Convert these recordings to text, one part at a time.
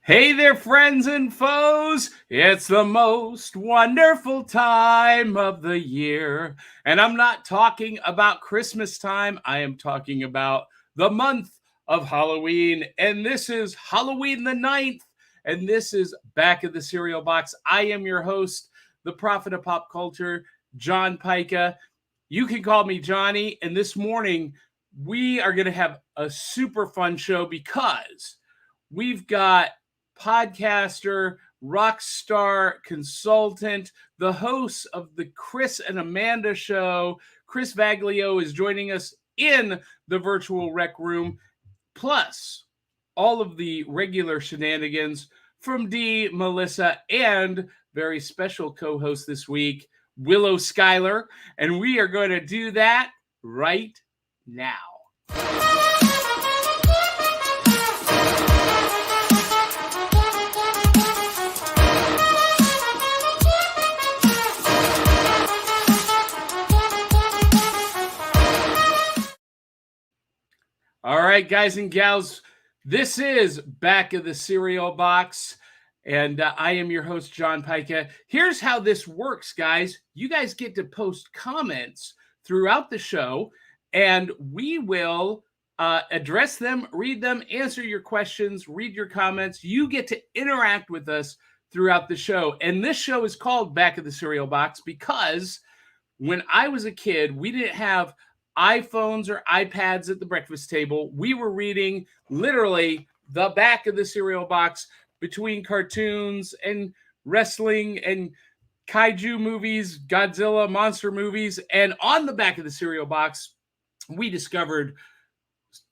Hey there, friends and foes. It's the most wonderful time of the year. And I'm not talking about Christmas time. I am talking about the month of Halloween. And this is Halloween the 9th. And this is Back of the Cereal Box. I am your host, the prophet of pop culture, John Pica. You can call me Johnny. And this morning, we are going to have a super fun show because we've got podcaster, rock star, consultant, the host of the Chris and Amanda show. Chris Vaglio is joining us in the virtual rec room, plus all of the regular shenanigans from Dee, Melissa, and very special co-host this week, Willow Schuyler. And we are going to do that right now. All right, guys and gals, this is Back of the Cereal Box, and I am your host, John Pica. Here's how this works, guys. You guys get to post comments throughout the show, and we will address them, read them, answer your questions, read your comments. You get to interact with us throughout the show, and this show is called Back of the Cereal Box because when I was a kid, we didn't have iPhones or iPads at the breakfast table. We were reading literally the back of the cereal box between cartoons and wrestling and kaiju movies, Godzilla monster movies. And on the back of the cereal box, we discovered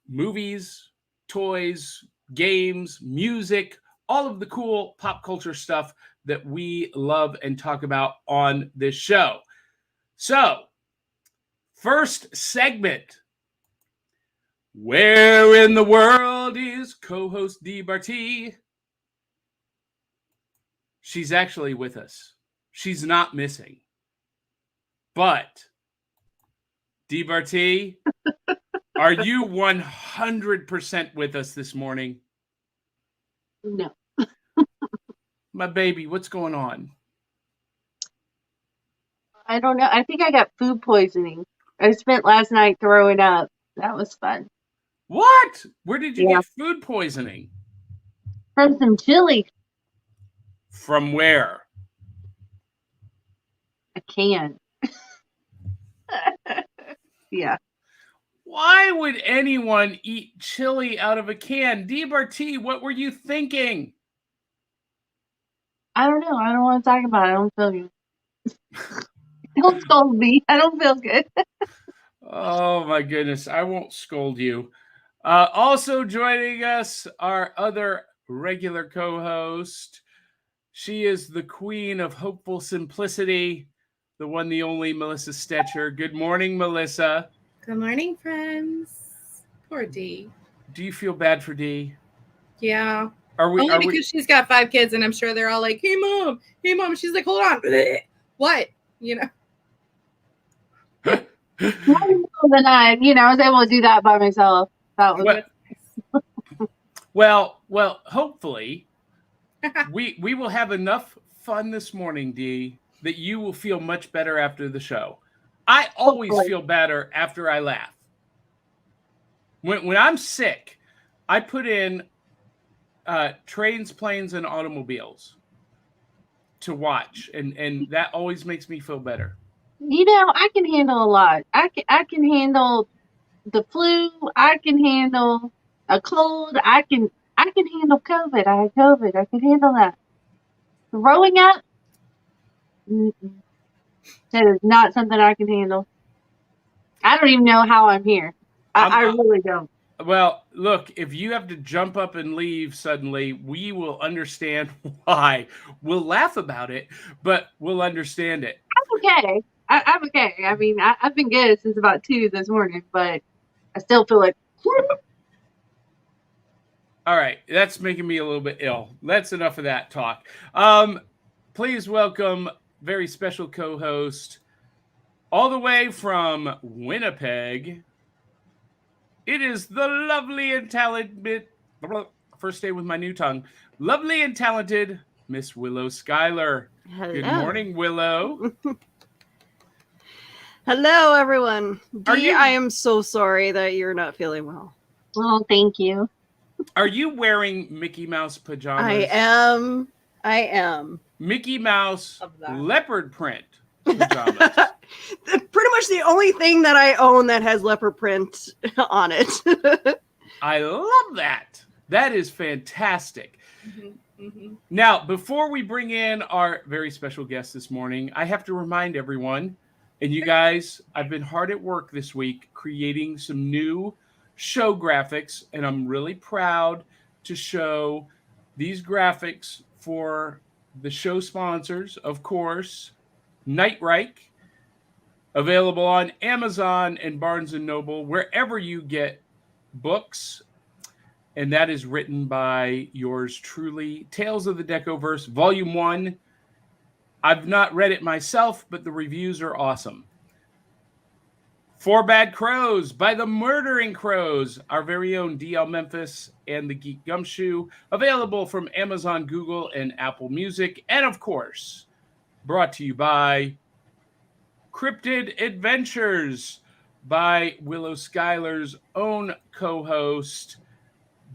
movies, toys, games, music, all of the cool pop culture stuff that we love and talk about on this show. So, first segment. Where in the world is co-host Dee Barty? She's actually with us. She's not missing. But, Dee Barty, are you 100% with us this morning? No. My baby, what's going on? I don't know. I think I got food poisoning. I spent last night throwing up. That was fun. What? Where did you get food poisoning? From some chili. From where? A can. Yeah. Why would anyone eat chili out of a can? Dee Barty, what were you thinking? I don't know. I don't want to talk about it. I don't feel good. Don't scold me. I don't feel good. Oh, my goodness. I won't scold you. Also joining us, our other regular co-host. She is the queen of hopeful simplicity, the one, the only Melissa Stetcher. Good morning, Melissa. Good morning, friends. Poor Dee. Do you feel bad for Dee? Yeah. Only because she's got 5 kids, and I'm sure they're all like, hey, mom. She's like, hold on. What? You know? Than I was able to do that by myself. That was well, hopefully we will have enough fun this morning, Dee, that you will feel much better after the show. I always feel better after I laugh. When I'm sick, I put in trains, planes, and automobiles to watch, and that always makes me feel better. I can handle a lot. I can handle the flu. I can handle a cold. I can handle COVID. I had COVID. I can handle that. Throwing up, that is not something I can handle. I don't even know how I'm here. I really don't. Well, look, if you have to jump up and leave suddenly, we will understand why. We'll laugh about it, but we'll understand it. I'm okay. I'm okay. I mean, I've been good since about 2 this morning, but I still feel like... All right, that's making me a little bit ill. That's enough of that talk. Please welcome very special co-host all the way from Winnipeg. It is the lovely and talented First day with my new tongue. Lovely and talented Miss Willow Schuyler. Hello. Good morning, Willow. Hello, everyone. Are I am so sorry that you're not feeling well. Oh, thank you. Are you wearing Mickey Mouse pajamas? I am. Mickey Mouse Love that. leopard print pajamas. Pretty much the only thing that I own that has leopard print on it. I love that. That is fantastic. Now, before we bring in our very special guest this morning, I have to remind everyone, and you guys, I've been hard at work this week creating some new show graphics, and I'm really proud to show these graphics for the show sponsors, of course, Nightrike, available on Amazon and Barnes & Noble, wherever you get books. And that is written by yours truly, Tales of the Decoverse, Volume 1. I've not read it myself, but the reviews are awesome. Four Bad Crows by the Murdering Crows, our very own DL Memphis and the Geek Gumshoe, available from Amazon, Google, and Apple Music. And of course, brought to you by Cryptid Adventures by Willow Schuyler's own co-host,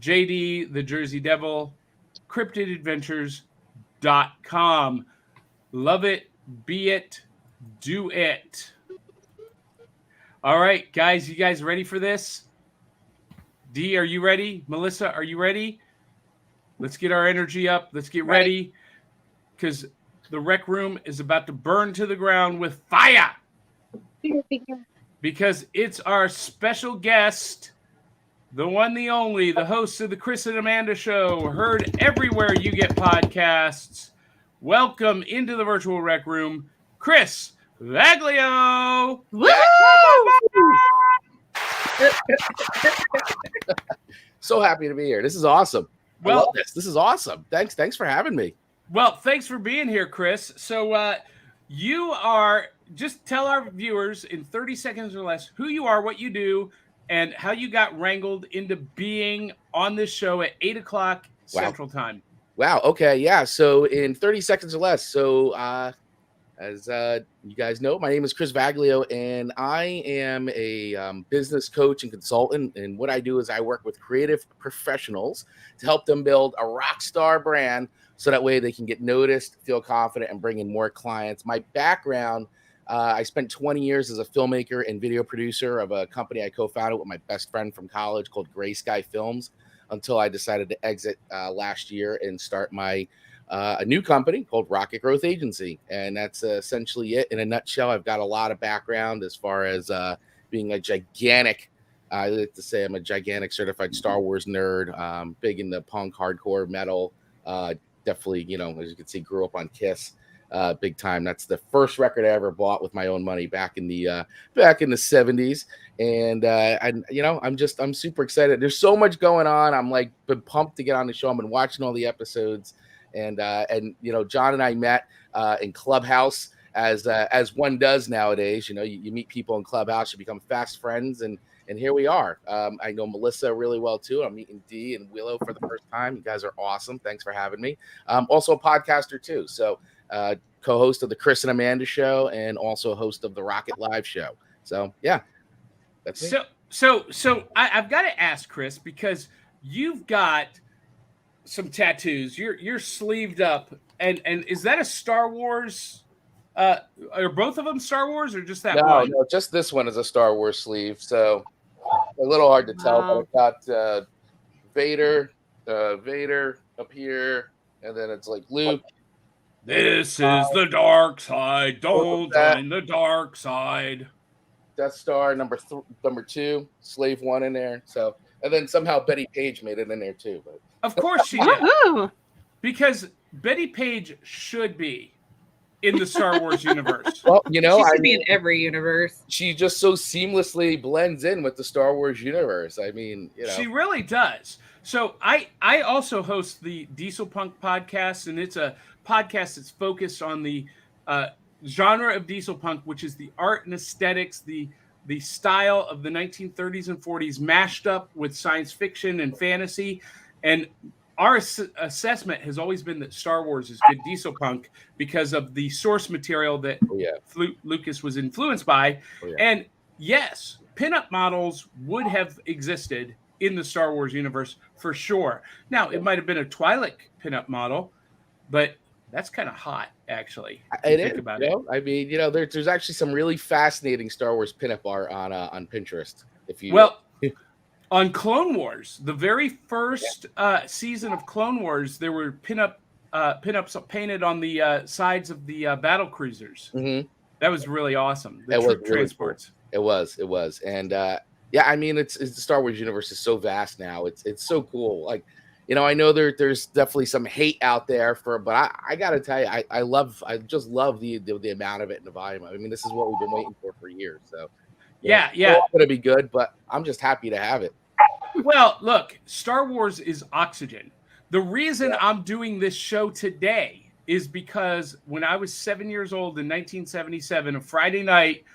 JD, the Jersey Devil, cryptidadventures.com. Love it, be it, do it. All right, guys, you guys ready for this? D, are you ready? Melissa, are you ready? Let's get our energy up. Let's get ready, because the rec room is about to burn to the ground with fire. Because it's our special guest, the one, the only, the host of the Chris and Amanda Show, heard everywhere you get podcasts. Welcome into the virtual rec room, Chris Vaglio. Woo! So happy to be here. This is awesome. I love this. This is awesome. Thanks for having me. Well, thanks for being here, Chris. So you are, just tell our viewers in 30 seconds or less who you are, what you do, and how you got wrangled into being on this show at 8 o'clock Central Time. Wow. Okay. Yeah. So in 30 seconds or less. So as you guys know, my name is Chris Vaglio, and I am a business coach and consultant. And what I do is I work with creative professionals to help them build a rock star brand so that way they can get noticed, feel confident, and bring in more clients. My background, I spent 20 years as a filmmaker and video producer of a company I co-founded with my best friend from college called Gray Sky Films, until I decided to exit last year and start my a new company called Rocket Growth Agency. And that's essentially it in a nutshell. I've got a lot of background as far as being a gigantic, I like to say I'm a gigantic certified Star Wars nerd, big in the punk, hardcore, metal. Definitely, you know, as you can see, grew up on Kiss. Big time. That's the first record I ever bought with my own money back in the 70s. And I'm super excited. There's so much going on. I'm like been pumped to get on the show. I've been watching all the episodes, and you know, John and I met in Clubhouse as one does nowadays. You know, you meet people in Clubhouse, you become fast friends, and here we are. I know Melissa really well too. I'm meeting Dee and Willow for the first time. You guys are awesome. Thanks for having me. Also a podcaster too. So co-host of the Chris and Amanda Show, and also host of the Rocket Live Show. So yeah, that's me. So I've got to ask, Chris, because you've got some tattoos. You're sleeved up, and is that a Star Wars? Are both of them Star Wars, or just that one? No, just this one is a Star Wars sleeve. So a little hard to tell, but I've got Vader up here, and then it's like Luke. This is the dark side. Don't join the dark side. Death Star number 2, Slave 1 in there. So, and then somehow Betty Page made it in there too. But of course she did, because Betty Page should be in the Star Wars universe. Well, you know, she should be in every universe. She just so seamlessly blends in with the Star Wars universe. I mean, you know, she really does. So I also host the Diesel Punk podcast, and it's a podcast that's focused on the genre of diesel punk, which is the art and aesthetics, the style of the 1930s and 40s mashed up with science fiction and fantasy. And our assessment has always been that Star Wars is good diesel punk because of the source material that Lucas was influenced by. And yes, pinup models would have existed in the Star Wars universe for sure. Now, it might have been a Twi'lek pinup model, but that's kind of hot, actually. Think about it. I mean, there's actually some really fascinating Star Wars pinup art on Pinterest. On Clone Wars, the very first season of Clone Wars, there were pinups painted on the sides of the battle cruisers. Mm-hmm. That was really awesome. The troop transports. Really cool. It was, and I mean, it's the Star Wars universe is so vast now. It's so cool. Like, I know there's definitely some hate out there but I gotta tell you, I just love the amount of it and the volume. I mean, this is what we've been waiting for years. So it's gonna be good, but I'm just happy to have it. Well, look, Star Wars is oxygen. The reason I'm doing this show today is because when I was 7 years old in 1977, a Friday night,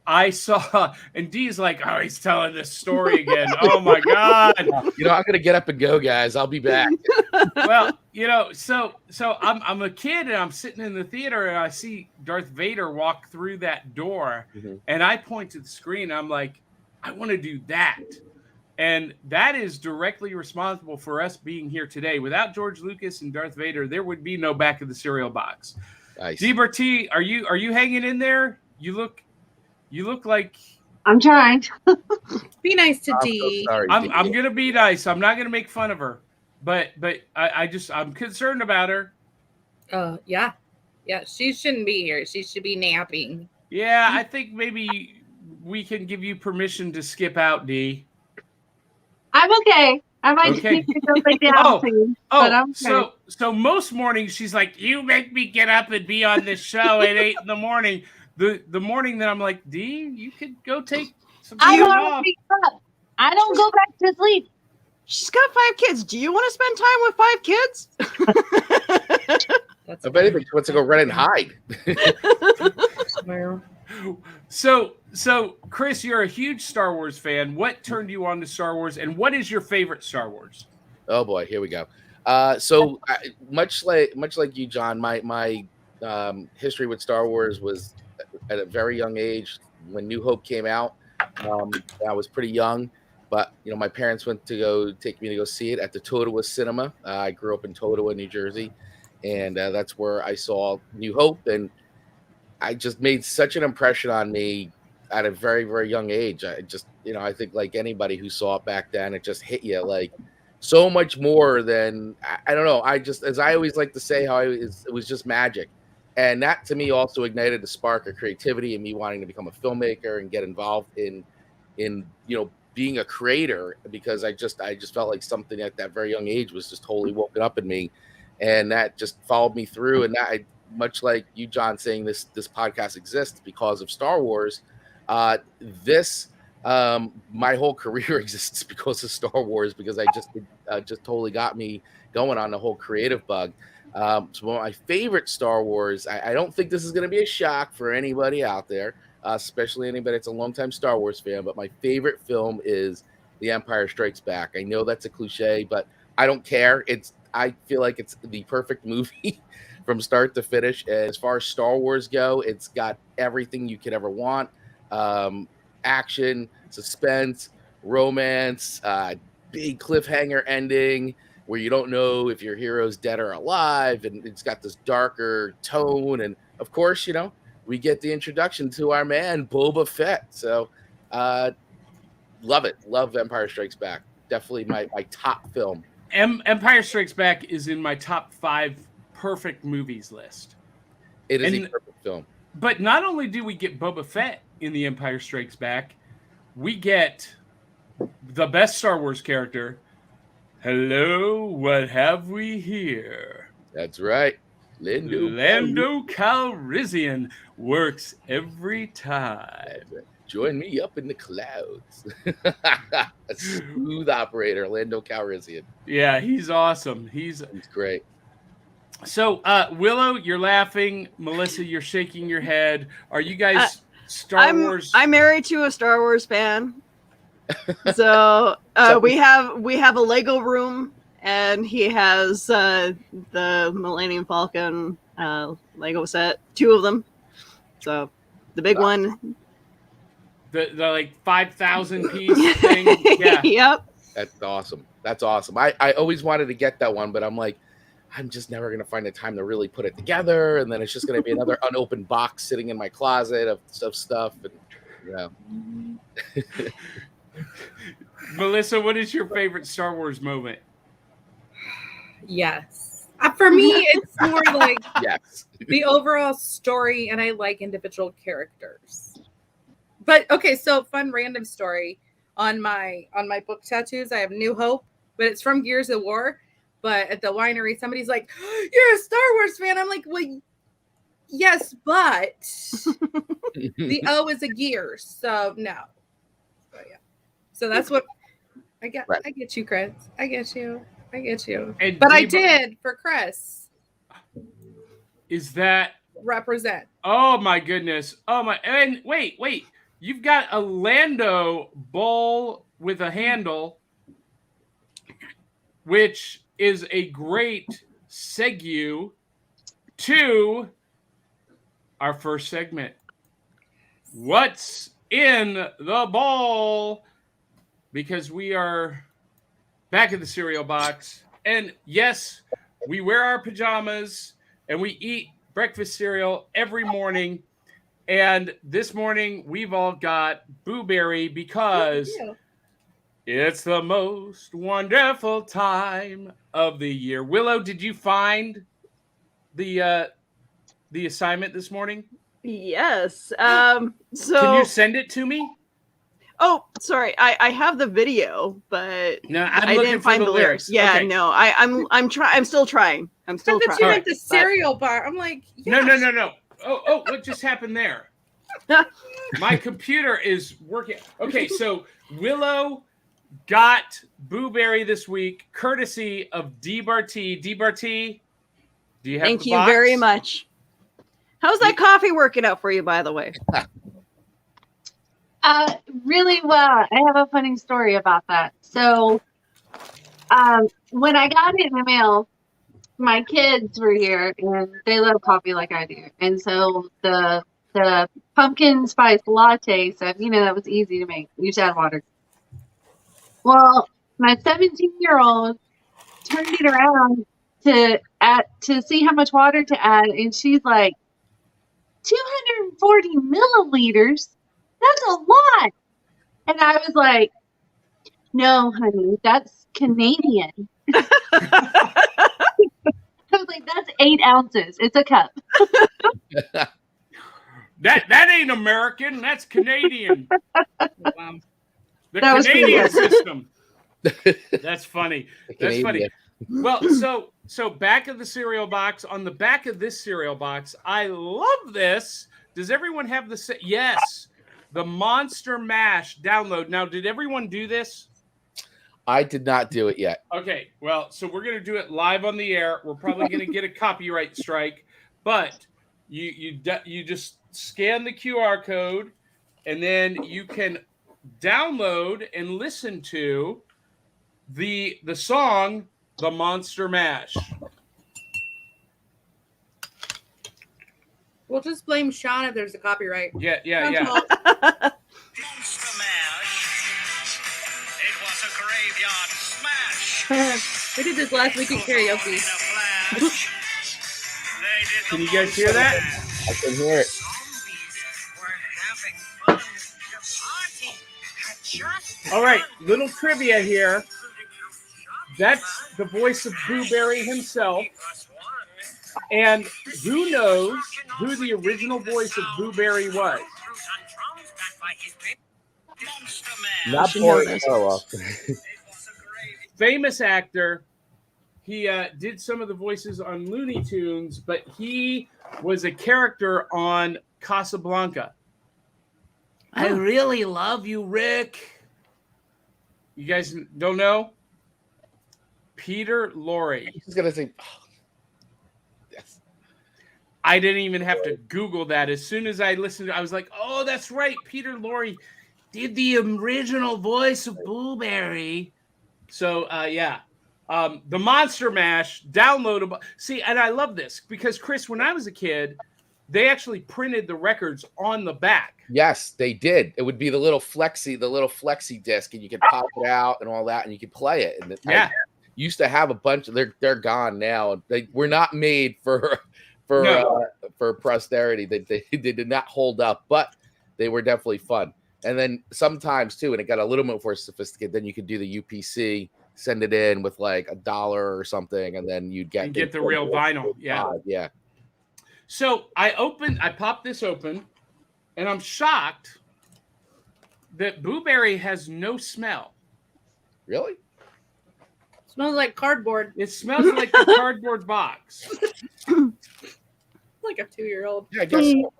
I saw, and Dee's like, oh, he's telling this story again. Oh my God. I'm going to get up and go, guys. I'll be back. Well, so I'm a kid and I'm sitting in the theater and I see Darth Vader walk through that door and I point to the screen. I'm like, I want to do that. And that is directly responsible for us being here today. Without George Lucas and Darth Vader, there would be no Back of the Cereal Box. Nice. DBRT, are you hanging in there? You look like I'm trying. Be nice to Dee. So I'm gonna be nice. I'm not gonna make fun of her, but I'm concerned about her. Yeah, she shouldn't be here. She should be napping. Yeah, I think maybe we can give you permission to skip out, Dee. I'm okay. I might need to go lay down soon, but I'm okay. So most mornings she's like, you make me get up and be on this show at 8 a.m. The morning that I'm like, Dee, you could go take some time off. I don't go back to sleep. She's got 5 kids. Do you want to spend time with 5 kids? If anything, she wants to go run and hide. So Chris, you're a huge Star Wars fan. What turned you on to Star Wars, and what is your favorite Star Wars? Oh boy, here we go. So much like you, John, my history with Star Wars was at a very young age. When New Hope came out, I was pretty young, but my parents went to go take me to go see it at the Totowa Cinema. I grew up in Totowa, New Jersey, and that's where I saw New Hope, and I just made such an impression on me at a very, very young age. I just, I think like anybody who saw it back then, it just hit you like so much more than, I don't know. I just, as I always like to say, how it was just magic. And that to me also ignited the spark of creativity and me wanting to become a filmmaker and get involved in being a creator, because I just felt like something at that very young age was just totally woken up in me. And that just followed me through. And that much like you, John, saying this podcast exists because of Star Wars, my whole career exists because of Star Wars, because I just totally got me going on the whole creative bug. So one of my favorite Star Wars, I don't think this is going to be a shock for anybody out there, especially anybody that's a longtime Star Wars fan, but my favorite film is The Empire Strikes Back. I know that's a cliche, but I don't care. I feel like it's the perfect movie from start to finish. As far as Star Wars go, it's got everything you could ever want. Action, suspense, romance, big cliffhanger ending where you don't know if your hero's dead or alive, and it's got this darker tone. And of course, we get the introduction to our man Boba Fett. So love it. Love Empire Strikes Back. Definitely my top film. Empire Strikes Back is in my top 5 perfect movies list. It is a perfect film. But not only do we get Boba Fett in The Empire Strikes Back, we get the best Star Wars character. Hello, what have we here? That's right. Lando Calrissian works every time. Join me up in the clouds. A smooth operator, Lando Calrissian. Yeah, he's awesome. He's great. So, Willow, you're laughing. Melissa, you're shaking your head. Are you guys Star Wars? I'm married to a Star Wars fan. So we have a Lego room, and he has the Millennium Falcon Lego set, 2 of them. So the big one, the like 5,000 piece thing. Yeah. Yep. That's awesome. That's awesome. I always wanted to get that one, but I'm like, I'm just never going to find the time to really put it together. And then it's just going to be another unopened box sitting in my closet of stuff. And yeah. Melissa, what is your favorite Star Wars moment? Yes. For me, it's more like Yes. the overall story, and I like individual characters. But okay, so fun random story. On my book tattoos, I have New Hope, but it's from Gears of War. But at the winery, somebody's like, "You're a Star Wars fan." I'm like, "Well, yes, but the O is a gear, so no." So yeah, so that's what I get. Right. I get you, Chris. I get you. And but I did for Chris. Is that represent? Oh my goodness! Oh my! And wait. You've got a Lando bowl with a handle, which is a great segue to our first segment. What's in the bowl? Because we are back in the cereal box. And yes, we wear our pajamas and we eat breakfast cereal every morning. And this morning, we've all got Blueberry because it's the most wonderful time of the year. Willow, did you find the assignment this morning? Yes. So can you send it to me? Oh, sorry. I have the video, but no, I didn't find the lyrics. Yeah, okay. No. I'm still trying. I'm still trying. I thought you meant the cereal bar. I'm like, yes. No. Oh, what just happened there? My computer is working. Okay, so Willow got Blueberry this week, courtesy of D. Barty. D. Barty, do you have Thank you very much. How's that coffee working out for you, by the way? Really well. I have a funny story about that. So, when I got it in the mail, my kids were here and they love coffee like I do. And so the pumpkin spice latte stuff, that was easy to make. You just add water. Well, my 17-year-old turned it around to see how much water to add, and she's like, 240 milliliters? That's a lot. And I was like, no, honey, that's Canadian. I was like, that's 8 ounces. It's a cup. That ain't American. That's Canadian. Wow. The Canadian system. That's funny. That's funny. Well, so back of the cereal box. On the back of this cereal box, I love this. Does everyone have the yes? The Monster Mash download. Now, did everyone do this? I did not do it yet. Okay, well, so we're going to do it live on the air. We're probably going to get a copyright strike, but you just scan the QR code, and then you can download and listen to the song "The Monster Mash." We'll just blame Shawn if there's a copyright. Yeah. Monster Mash. It was a graveyard smash. We did this last week in karaoke. Can you guys hear that? I can hear it. All right, little trivia here. That's the voice of Blueberry himself. And who knows who the original voice of Blueberry was? Not Boris. Oh, well. Famous actor. He did some of the voices on Looney Tunes, but he was a character on Casablanca. I really love you, Rick. You guys don't know? Peter Lorre. He's going to say, oh. Yes. I didn't even have to Google that. As soon as I listened, I was like, oh, that's right. Peter Lorre did the original voice of Blueberry. So, yeah. The Monster Mash, downloadable. See, and I love this because, Chris, when I was a kid, they actually printed the records on the back. Yes, they did. It would be the little flexi disc, and you could pop it out and all that, and you could play it. And Yeah. I used to have a bunch. They're gone now. They were not made for posterity. They did not hold up, but they were definitely fun. And then sometimes too, and it got a little bit more sophisticated. Then you could do the UPC, send it in with like $1 or something, and then you'd get the real vinyl. Yeah. Yeah. So I popped this open, and I'm shocked that Blueberry has no smell. Really? Smells like cardboard. It smells like the cardboard box. Like a 2-year-old. Yeah, I guess so.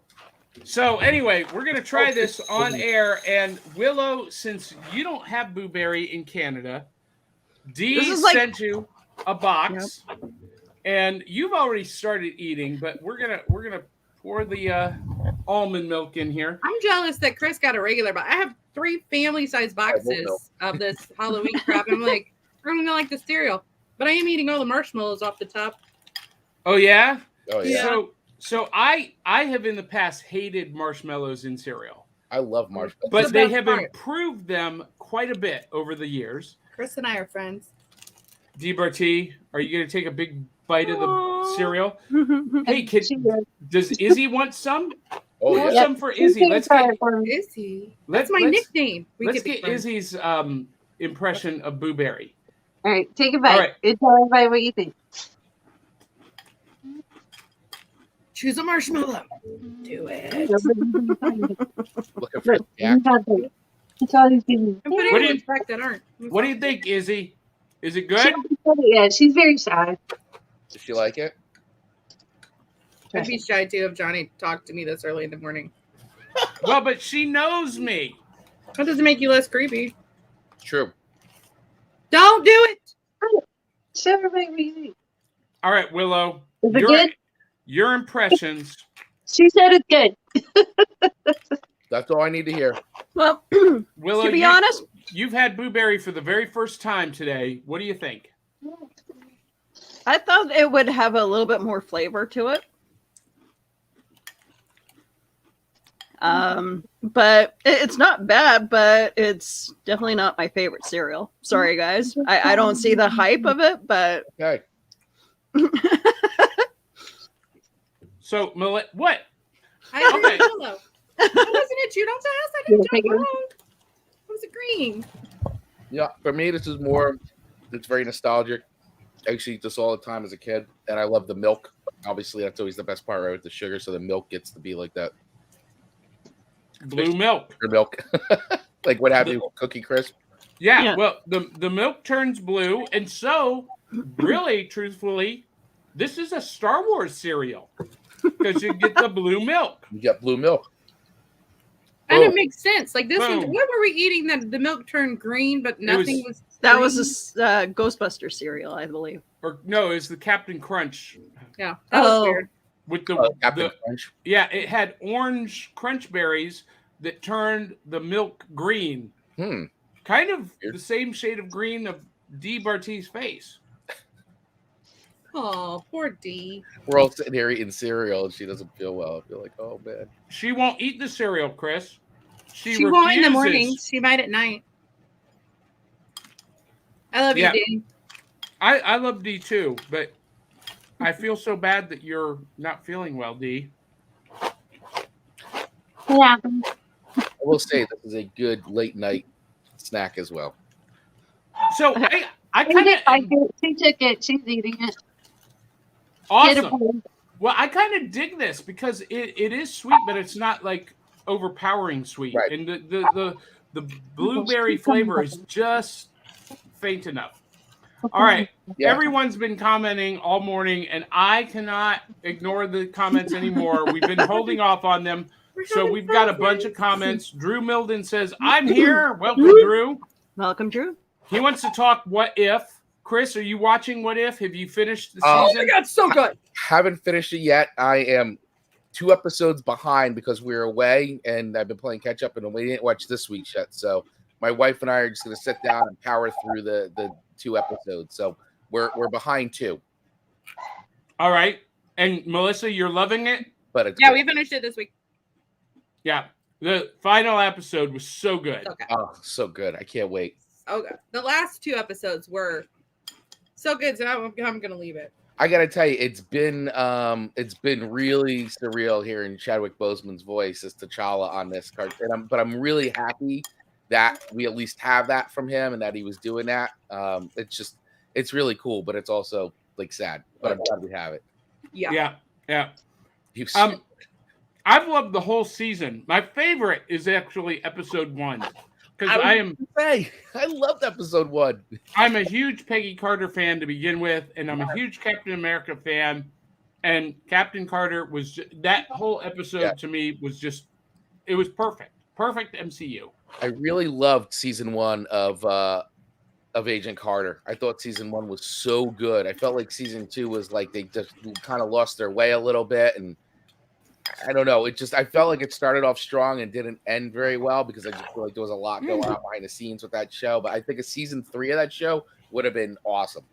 So anyway, we're going to try this on air. And Willow, since you don't have Blueberry in Canada, Dee sent you a box. Yep. And you've already started eating, but we're gonna pour the almond milk in here. I'm jealous that Chris got a regular box. I have 3 family-sized boxes of this Halloween crap. I'm like, I don't even like the cereal, but I am eating all the marshmallows off the top. Oh yeah. Oh yeah. So I have in the past hated marshmallows in cereal. I love marshmallows, but they have improved them quite a bit over the years. Chris and I are friends. DBRT, are you going to take a big bite of the cereal? Hey, does Izzy want some? Oh, yeah. Some for Izzy. Let's get Izzy. That's my nickname. Let's get Izzy's impression of Blueberry. All right, take a bite. All right. Tell everybody what you think. Choose a marshmallow. Do it. Looking for Jack. What do you think, Izzy? Is it good? Yeah, she's very shy. Does she like it? I'd be shy too if Johnny talked to me this early in the morning. Well, but she knows me. That doesn't make you less creepy. True. Don't do it. Show everybody what you think. All right, Willow. Is it good? Your impressions. She said it's good. That's all I need to hear. Well, Willow, to be honest, you've had Blueberry for the very first time today. What do you think? I thought it would have a little bit more flavor to it. But it's not bad, but it's definitely not my favorite cereal. Sorry, guys. I don't see the hype of it, but... Okay. So, what? I okay. Yellow. Wasn't it you? Don't say us. I didn't jump wrong. It was green. Yeah, for me, this is more, it's very nostalgic. I used to eat this all the time as a kid, and I love the milk. Obviously, that's always the best part, right, with the sugar, so the milk gets to be like that. Blue milk. Milk. Like what have you, Cookie Crisp? Yeah, well, the milk turns blue, and so, really, truthfully, this is a Star Wars cereal because you get the blue milk. You get blue milk. And it makes sense. Like this one, what were we eating that the milk turned green, but nothing was that was a Ghostbuster cereal, I believe. Or no, it was the Captain Crunch. Yeah, that was weird. With the Captain Crunch. Yeah, it had orange crunch berries that turned the milk green. Kind of the same shade of green of Dee Barty's face. Oh, poor Dee. We're all sitting here eating cereal, and she doesn't feel well. I feel like, oh man. She won't eat the cereal, Chris. She won't in the morning. She might at night. I love you, Dee. I love Dee too, but I feel so bad that you're not feeling well, Dee. Yeah. I will say this is a good late night snack as well. So I kind of she took it. She's eating it. Awesome. Well, I kind of dig this because it is sweet, but it's not like overpowering sweet, right. And the blueberry flavor is just faint enough. All right, Everyone's been commenting all morning, and I cannot ignore the comments anymore. We've been holding off on them, so we've got a bunch of comments. Drew Milden says, "I'm here." Welcome, Drew. Welcome, Drew. He wants to talk What If. Chris, are you watching What If? Have you finished the season? Oh my God, so good. Haven't finished it yet. I am 2 episodes behind because we were away, and I've been playing catch up, and we didn't watch this week's yet. So my wife and I are just going to sit down and power through the 2 episodes. So We're behind 2. All right. And Melissa, you're loving it? But it's Yeah, good. we finished it this week. Yeah. The final episode was so good. Okay. Oh, so good. I can't wait. Okay. The last 2 episodes were so good, so I'm gonna leave it. I gotta tell you, it's been really surreal hearing Chadwick Boseman's voice as T'Challa on this card. But I'm really happy that we at least have that from him and that he was doing that. It's really cool, but it's also like sad. But I'm glad we have it. Yeah. Yeah. You I've loved the whole season. My favorite is actually episode 1 because I loved episode 1. I'm a huge Peggy Carter fan to begin with, and I'm a huge Captain America fan. And Captain Carter was that whole episode to me was just it was perfect MCU. I really loved season 1 of Agent Carter. I thought season 1 was so good. I felt like season 2 was like they just kind of lost their way a little bit, and I don't know. I felt like it started off strong and didn't end very well because I just feel like there was a lot going on behind the scenes with that show. But I think a season 3 of that show would have been awesome.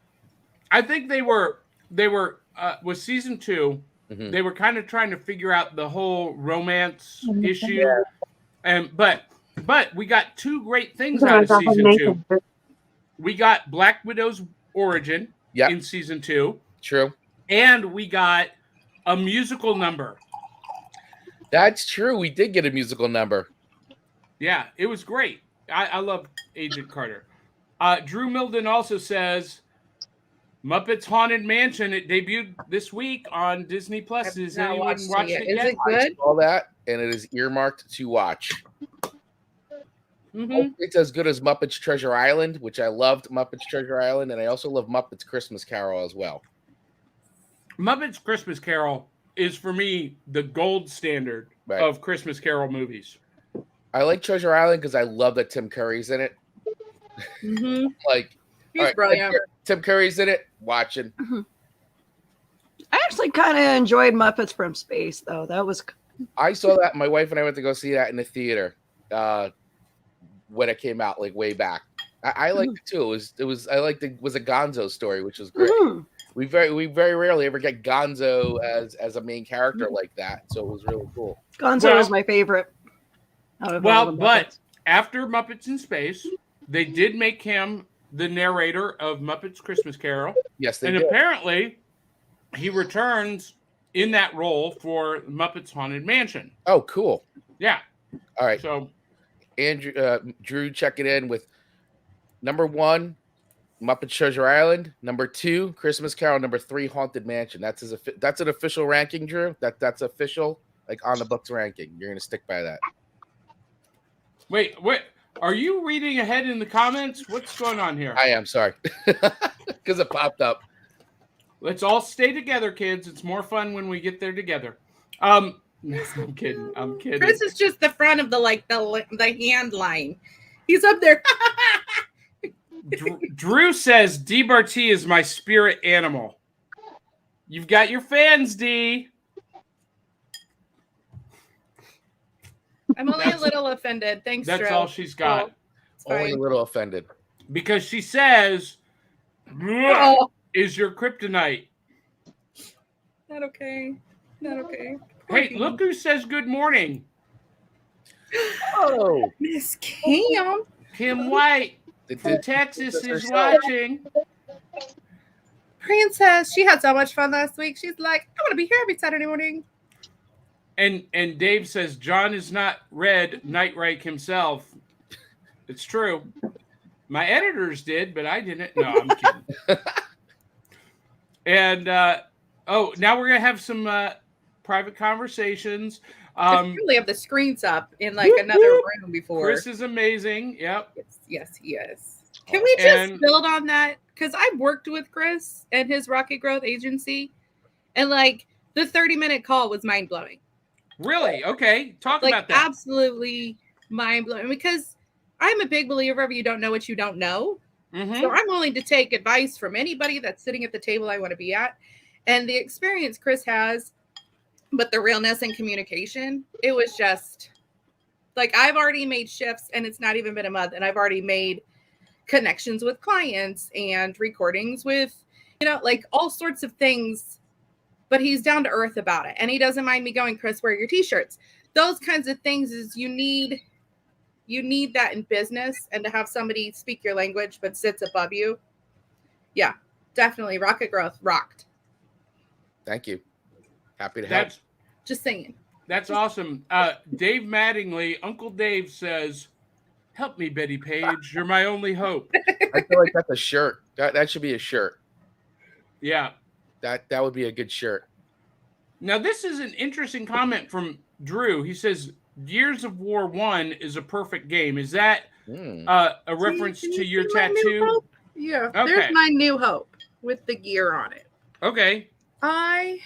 I think they were with season 2. Mm-hmm. They were kind of trying to figure out the whole romance issue, but we got 2 great things out of season 2. We got Black Widow's origin in season 2. True. And we got a musical number. That's true. We did get a musical number. Yeah, it was great. I love Agent Carter. Drew Milden also says Muppets Haunted Mansion. It debuted this week on Disney Plus. Has anyone watched it yet? Is it good? I saw that, and it is earmarked to watch. Mm-hmm. It's as good as Muppets Treasure Island, which I loved Muppets Treasure Island, and I also love Muppets Christmas Carol as well. Muppets Christmas Carol is, for me, the gold standard of Christmas Carol movies. I like Treasure Island because I love that Tim Curry's in it. Mm-hmm. He's brilliant. Tim Curry's in it. Watching. Mm-hmm. I actually kind of enjoyed Muppets from Space, though. That was. I saw that. My wife and I went to go see that in the theater when it came out, like way back. I liked it too. It was a Gonzo story, which was great. Mm-hmm. We very rarely ever get Gonzo as a main character like that, so it was really cool. Gonzo was my favorite. But after Muppets in Space, they did make him the narrator of Muppets Christmas Carol. Yes, they did. And apparently, he returns in that role for Muppets Haunted Mansion. Oh, cool. Yeah. All right. So, Andrew, Drew checking in with number 1. Muppet Treasure Island, number 2, Christmas Carol, number 3, Haunted Mansion. That's an official ranking, Drew. That's official, like on the books ranking. You're gonna stick by that. Wait, are you reading ahead in the comments? What's going on here? I am sorry, because it popped up. Let's all stay together, kids. It's more fun when we get there together. I'm kidding. Chris is just the front of the hand line. He's up there. Drew says DBRT is my spirit animal. You've got your fans, D. I'm only a little offended. Thanks, Drew. That's all she's got. Only a little offended. Because she says, is your kryptonite. Not okay. Hey, look who says good morning. Oh. Miss Kim. Kim White. From Texas is watching. Princess, she had so much fun last week. She's like, I want to be here every Saturday morning. And Dave says John is not read Nightrike himself. It's true. My editors did, but I didn't. No, I'm kidding. And now we're gonna have some private conversations. Really have the screens up in like another room before. Chris is amazing. Yep. Yes, he is. Can we just build on that? Because I've worked with Chris and his Rocket Growth Agency, and like the 30-minute call was mind blowing. Really? Okay. Talk like, about that. Absolutely mind blowing. Because I'm a big believer of you don't know what you don't know. Mm-hmm. So I'm willing to take advice from anybody that's sitting at the table I want to be at, and the experience Chris has. But the realness and communication, it was just like I've already made shifts and it's not even been a month. And I've already made connections with clients and recordings with like all sorts of things, but he's down to earth about it. And he doesn't mind me going, Chris, wear your t-shirts. Those kinds of things is you need that in business, and to have somebody speak your language but sits above you. Yeah, definitely. Rocket Growth rocked. Thank you. Happy to help. Just saying. That's awesome. Dave Mattingly, Uncle Dave says, "Help me, Betty Page. You're my only hope." I feel like that's a shirt. That should be a shirt. Yeah. That would be a good shirt. Now, this is an interesting comment from Drew. He says, Gears of War 1 is a perfect game. Is that a reference to your tattoo? Yeah. Okay. There's my new hope with the gear on it. Okay. I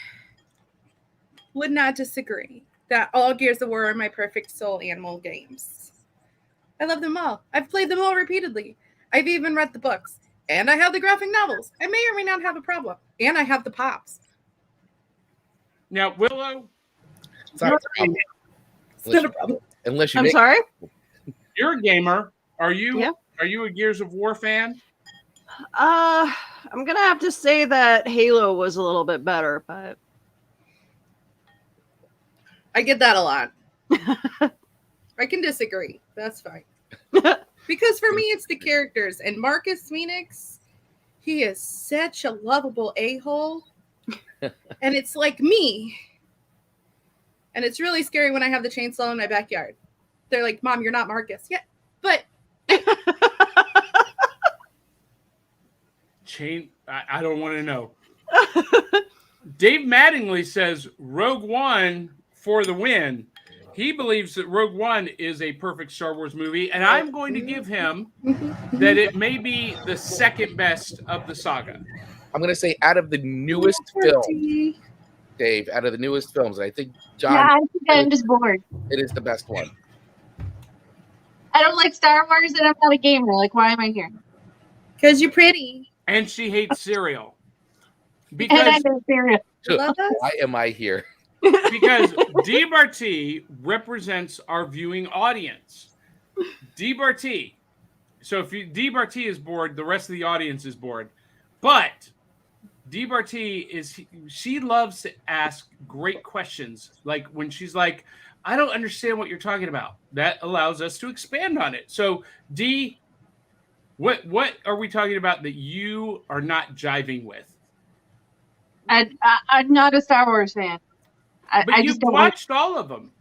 would not disagree that all Gears of War are my perfect soul animal games. I love them all. I've played them all repeatedly. I've even read the books. And I have the graphic novels. I may or may not have a problem. And I have the pops. Now, Willow, It's not a problem. It's not a problem. Unless you I'm make sorry? you're a gamer. Are you? Yeah. Are you a Gears of War fan? I'm gonna have to say that Halo was a little bit better, but I get that a lot. I can disagree. That's fine. Because for me, it's the characters. And Marcus Phoenix, he is such a lovable a-hole. And it's like me. And it's really scary when I have the chainsaw in my backyard. They're like, Mom, you're not Marcus. Yeah, but I don't want to know. Dave Mattingly says Rogue One for the win. He believes that Rogue One is a perfect Star Wars movie, and I'm going to give him that it may be the second best of the saga. I'm going to say out of the newest film, Dave, out of the newest films, I think John. Yeah, I think I'm just bored. It is the best one. I don't like Star Wars, and I'm not a gamer. Like, why am I here? because you're pretty. And she hates cereal. And I Because know cereal. Love us? Why am I here? because DBarty represents our viewing audience. DBarty. So if DBarty is bored, the rest of the audience is bored. But DBarty she loves to ask great questions. Like when she's like, I don't understand what you're talking about. That allows us to expand on it. So D, what are we talking about that you are not jiving with? I'm not a Star Wars fan. But I you just don't watched all of them.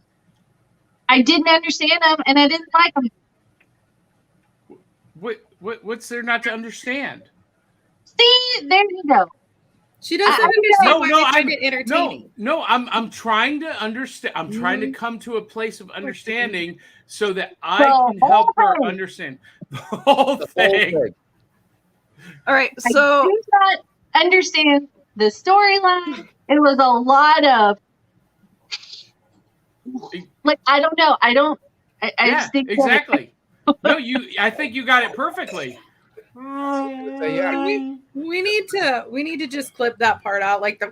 I didn't understand them, and I didn't like them. What's there not to understand? See, there you go. She doesn't I- understand why No, we find it entertaining. I'm trying to understand. I'm trying to come to a place of understanding so that I The can help whole her thing. understand the whole The whole thing. thing. all right. I So did not understand the storyline. It was a lot of like I don't know. I Yeah, just think that- exactly. No, I think you got it perfectly. So, yeah, We need to just clip that part out, like the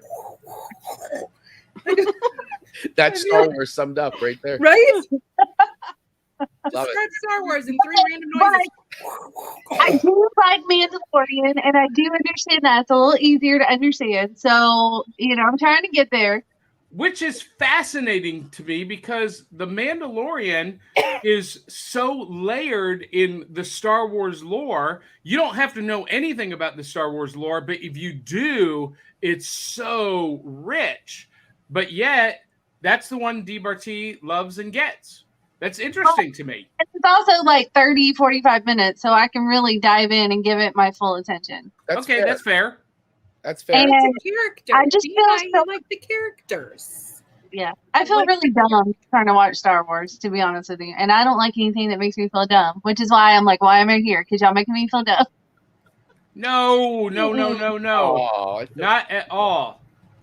that's Star Wars summed up right there. right. Love it. Describe Star Wars in 3 random noises. I do like Mandalorian, and I do understand that. It's a little easier to understand. So, I'm trying to get there. Which is fascinating to me because the Mandalorian is so layered in the Star Wars lore. You don't have to know anything about the Star Wars lore, but if you do, it's so rich. But yet, that's the one DBarty loves and gets. That's interesting to me. It's also like 30, 45 minutes, so I can really dive in and give it my full attention. That's Okay, fair. that's fair. That's fair. And It's a character. I just Dee feel and I so- like the characters. yeah, I feel really dumb trying to watch Star Wars, to be honest with you. And I don't like anything that makes me feel dumb, which is why I'm like, why am I here? Because y'all making me feel dumb. No. Oh, Not at all.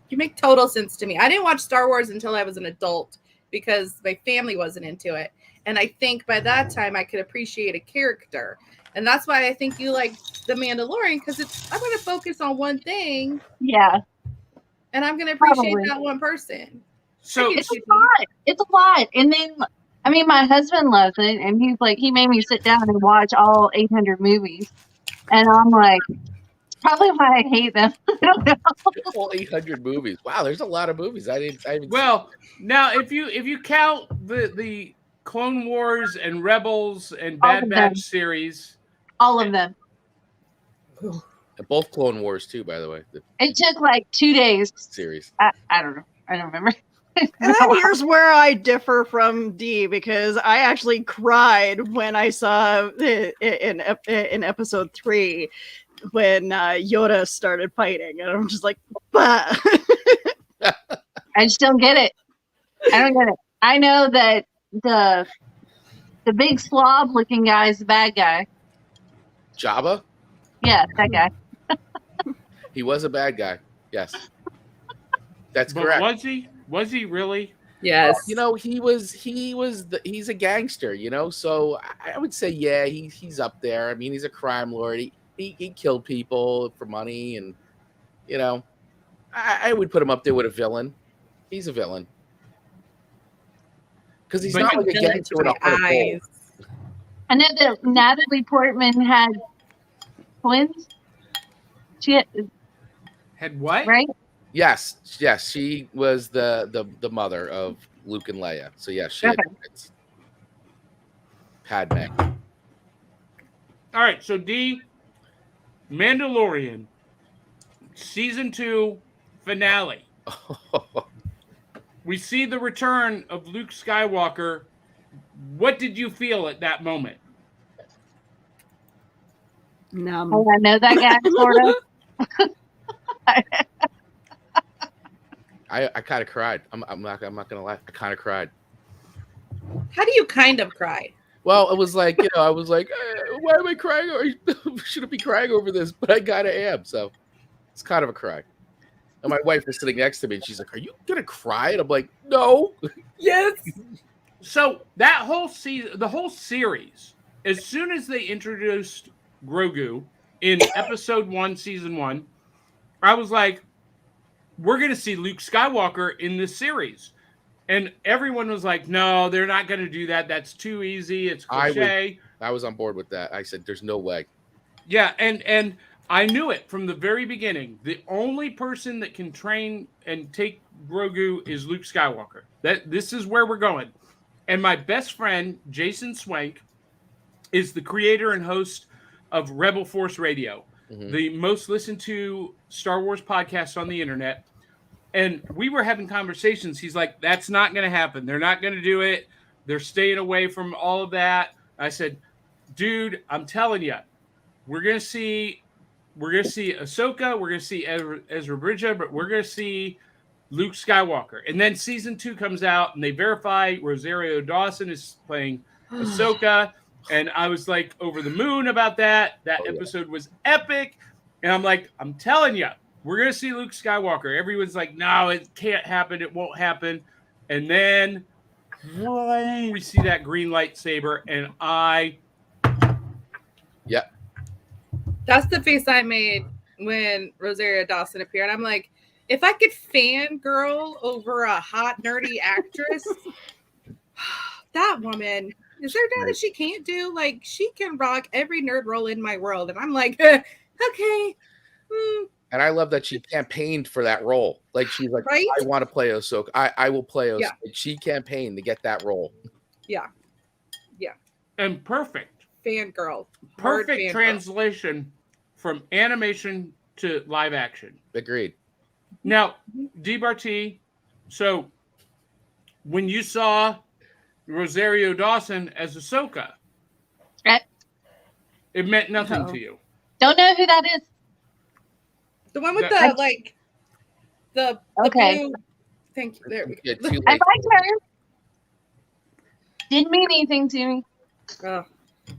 You make total sense to me. I didn't watch Star Wars until I was an adult because my family wasn't into it. And I think by that time I could appreciate a character. And that's why I think you like The Mandalorian, because I'm going to focus on one thing Yeah, and I'm going to appreciate Probably. that one person. So it's a lot. It's a lot. And then, I mean, my husband loves it, and he's like, he made me sit down and watch all 800 movies. And I'm like, Probably why I hate them. I don't know. All 800 movies. Wow, there's a lot of movies. I haven't Well, now if you count the Clone Wars and Rebels and All Bad of Batch them. series, All of them. seen both Clone Wars too, by the way. The It took like 2 days. series. I don't know. I don't remember. And then here's where I differ from Dee, because I actually cried when I saw in episode 3 when Yoda started fighting, and I'm just like, bah. I just don't get it. I don't get it. I know that the big slob looking guy is the bad guy. Jabba? Yeah, that guy. He was a bad guy. Yes. That's but correct. was he? Was he really? Yes. You know, he's a gangster, you know, so I would say, yeah, he's up there. I mean, he's a crime lord. He killed people for money, and, you know, I would put him up there with a villain. He's a villain. Because he's But not you like a gangster with a heart of gold. eyes. I know that Natalie Portman had twins. She Had what? right? Yes, she was the mother of Luke and Leia. So yes, she had Okay. twins. Padme. All right, so D, Mandalorian, season 2 finale. We see the return of Luke Skywalker. What did you feel at that moment? Oh, I know that guy sort of. I kind of cried. I'm not gonna lie. I kind of cried. How do you kind of cry? Well, it was like, you know, I was like, why am I crying? I shouldn't be crying over this, but I kind of am. So it's kind of a cry. And my wife was sitting next to me, and she's like, "Are you gonna cry?" And I'm like, "No." Yes. So that whole season, the whole series, as soon as they introduced Grogu in episode 1, season 1, I was like, we're going to see Luke Skywalker in this series. And everyone was like, no, they're not going to do that. That's too easy. It's cliche. I was on board with that. I said, "There's no way." Yeah, and I knew it from the very beginning. The only person that can train and take Grogu is Luke Skywalker. This is where we're going. And my best friend, Jason Swank, is the creator and host of Rebel Force Radio, the most listened to Star Wars podcast on the internet. And we were having conversations. He's like, that's not going to happen. They're not going to do it. They're staying away from all of that. I said, dude, I'm telling you, we're going to see Ahsoka. We're going to see Ezra Bridger, but we're going to see Luke Skywalker. And then season 2 comes out, and they verify Rosario Dawson is playing Ahsoka. And I was like over the moon about that. That episode was epic. And I'm like, I'm telling you, we're going to see Luke Skywalker. Everyone's like, no, it can't happen. It won't happen. And then we see that green lightsaber, and Yeah. That's the face I made when Rosario Dawson appeared. I'm like, if I could fangirl over a hot, nerdy actress, that woman, is there that she can't do? Like, she can rock every nerd role in my world. And I'm like, okay. And I love that she campaigned for that role. Like, she's like, Right? I want to play Ahsoka. I will play Ahsoka. Yeah. She campaigned to get that role. Yeah. and perfect. Fangirl. Hard Perfect fangirl. translation from animation to live action. Agreed. Now, DBRT, so when you saw Rosario Dawson as Ahsoka, it meant nothing to you. Don't know who that is. The one with Yeah. the Okay. blue. Thank you. There we go. Yeah, too I late. liked her. Didn't mean anything to me. Oh,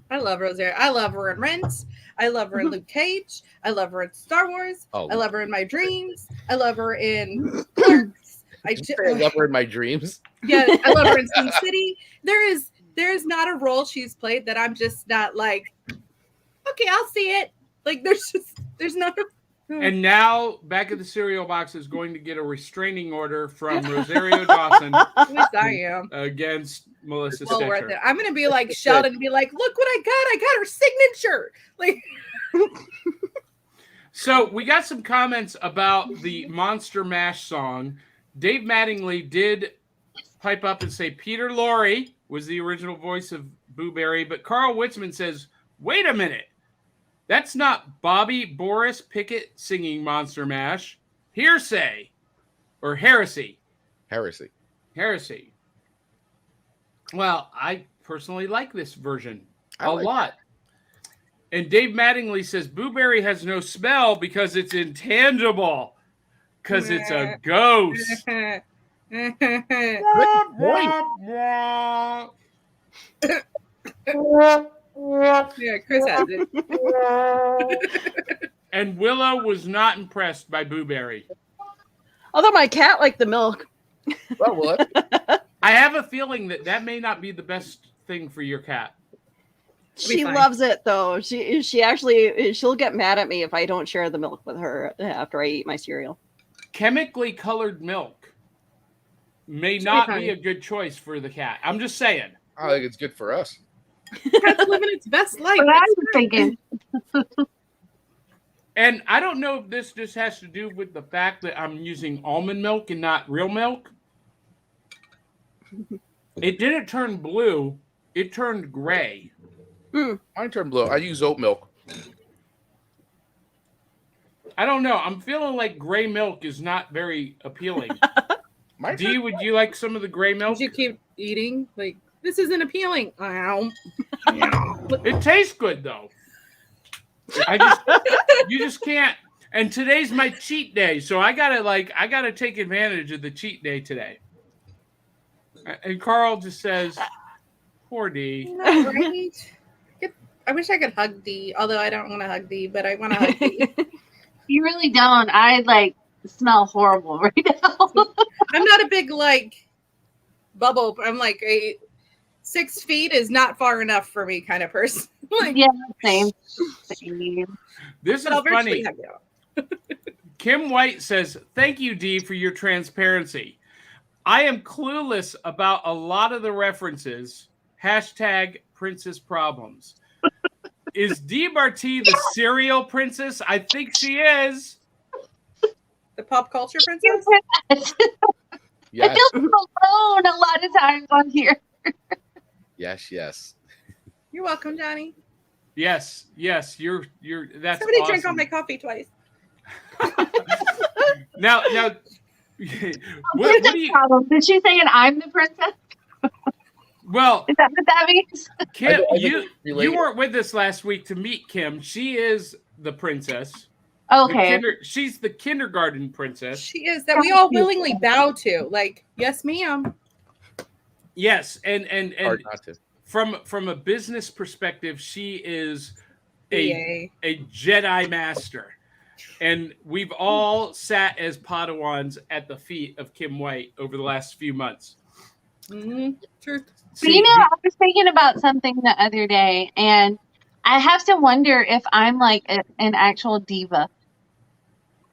I love Rosario. I love her in Rent. I love her in Luke Cage. I love her in Star Wars. Oh, I love her in my dreams. I love her in Clerks. I love her in my dreams. Yeah, I love her in Sin City. There is not a role she's played that I'm just not like, okay, I'll see it. Like there's not a. And now, Back of the Cereal Box is going to get a restraining order from Rosario Dawson At least I am. against Melissa Well worth Stetcher. it. I'm gonna be like Sheldon and be like, look what I got. I got her signature. Like So we got some comments about the Monster Mash song. Dave Mattingly did pipe up and say Peter Lorre was the original voice of Boo Berry, but Carl Witzman says, wait a minute. That's not Bobby Boris Pickett singing Monster Mash. Hearsay. Or Heresy. Heresy. Well, I personally like this version I like lot. And Dave Mattingly says Boo Berry has no smell because it's intangible. Because it's a ghost. Good point. Yeah, Chris has it. And Willow was not impressed by Boo Berry. Although my cat liked the milk. Well, what? I have a feeling that may not be the best thing for your cat. She loves it though. She'll get mad at me if I don't share the milk with her after I eat my cereal. Chemically colored milk may not be a good choice for the cat. I'm just saying. I think it's good for us. Cat's living its best life. What I was thinking. And I don't know if this just has to do with the fact that I'm using almond milk and not real milk. It didn't turn blue. It turned gray. Mine turned blue. I use oat milk. I don't know. I'm feeling like gray milk is not very appealing. Mine Dee, would you like some of the gray milk? Did you keep eating? Like, this isn't appealing. Ow. It tastes good though. You just can't. And today's my cheat day, so I gotta take advantage of the cheat day today. And Carl just says, "Poor Dee." Right? I wish I could hug Dee, although I don't want to hug Dee, but I want to hug Dee. You really don't. I smell horrible right now. I'm not a big bubble. I'm like 6 feet is not far enough for me kind of person. Yeah, same. This is funny. Kim White says, "Thank you, Dee, for your transparency. I am clueless about a lot of the references. #Princess Problems. Is Dee Barty the cereal princess? I think she is. The pop culture princess? Yes. I feel alone a lot of times on here. Yes. You're welcome, Johnny. Yes. You're. That's Somebody awesome. drank all my coffee twice. Now. What do you? Problem. Did she say I'm the princess? Well, Is that what that means? Kim, I you related. weren't with us last week to meet Kim. She is the princess. Okay. She's the kindergarten princess. She is that we all willingly bow to. Like, yes, ma'am. Yes, and Hard not to. from a business perspective, she is a Yay. Jedi master. And we've all sat as Padawans at the feet of Kim White over the last few months. Mm-hmm. True. But I was thinking about something the other day, and I have to wonder if I'm like an actual diva.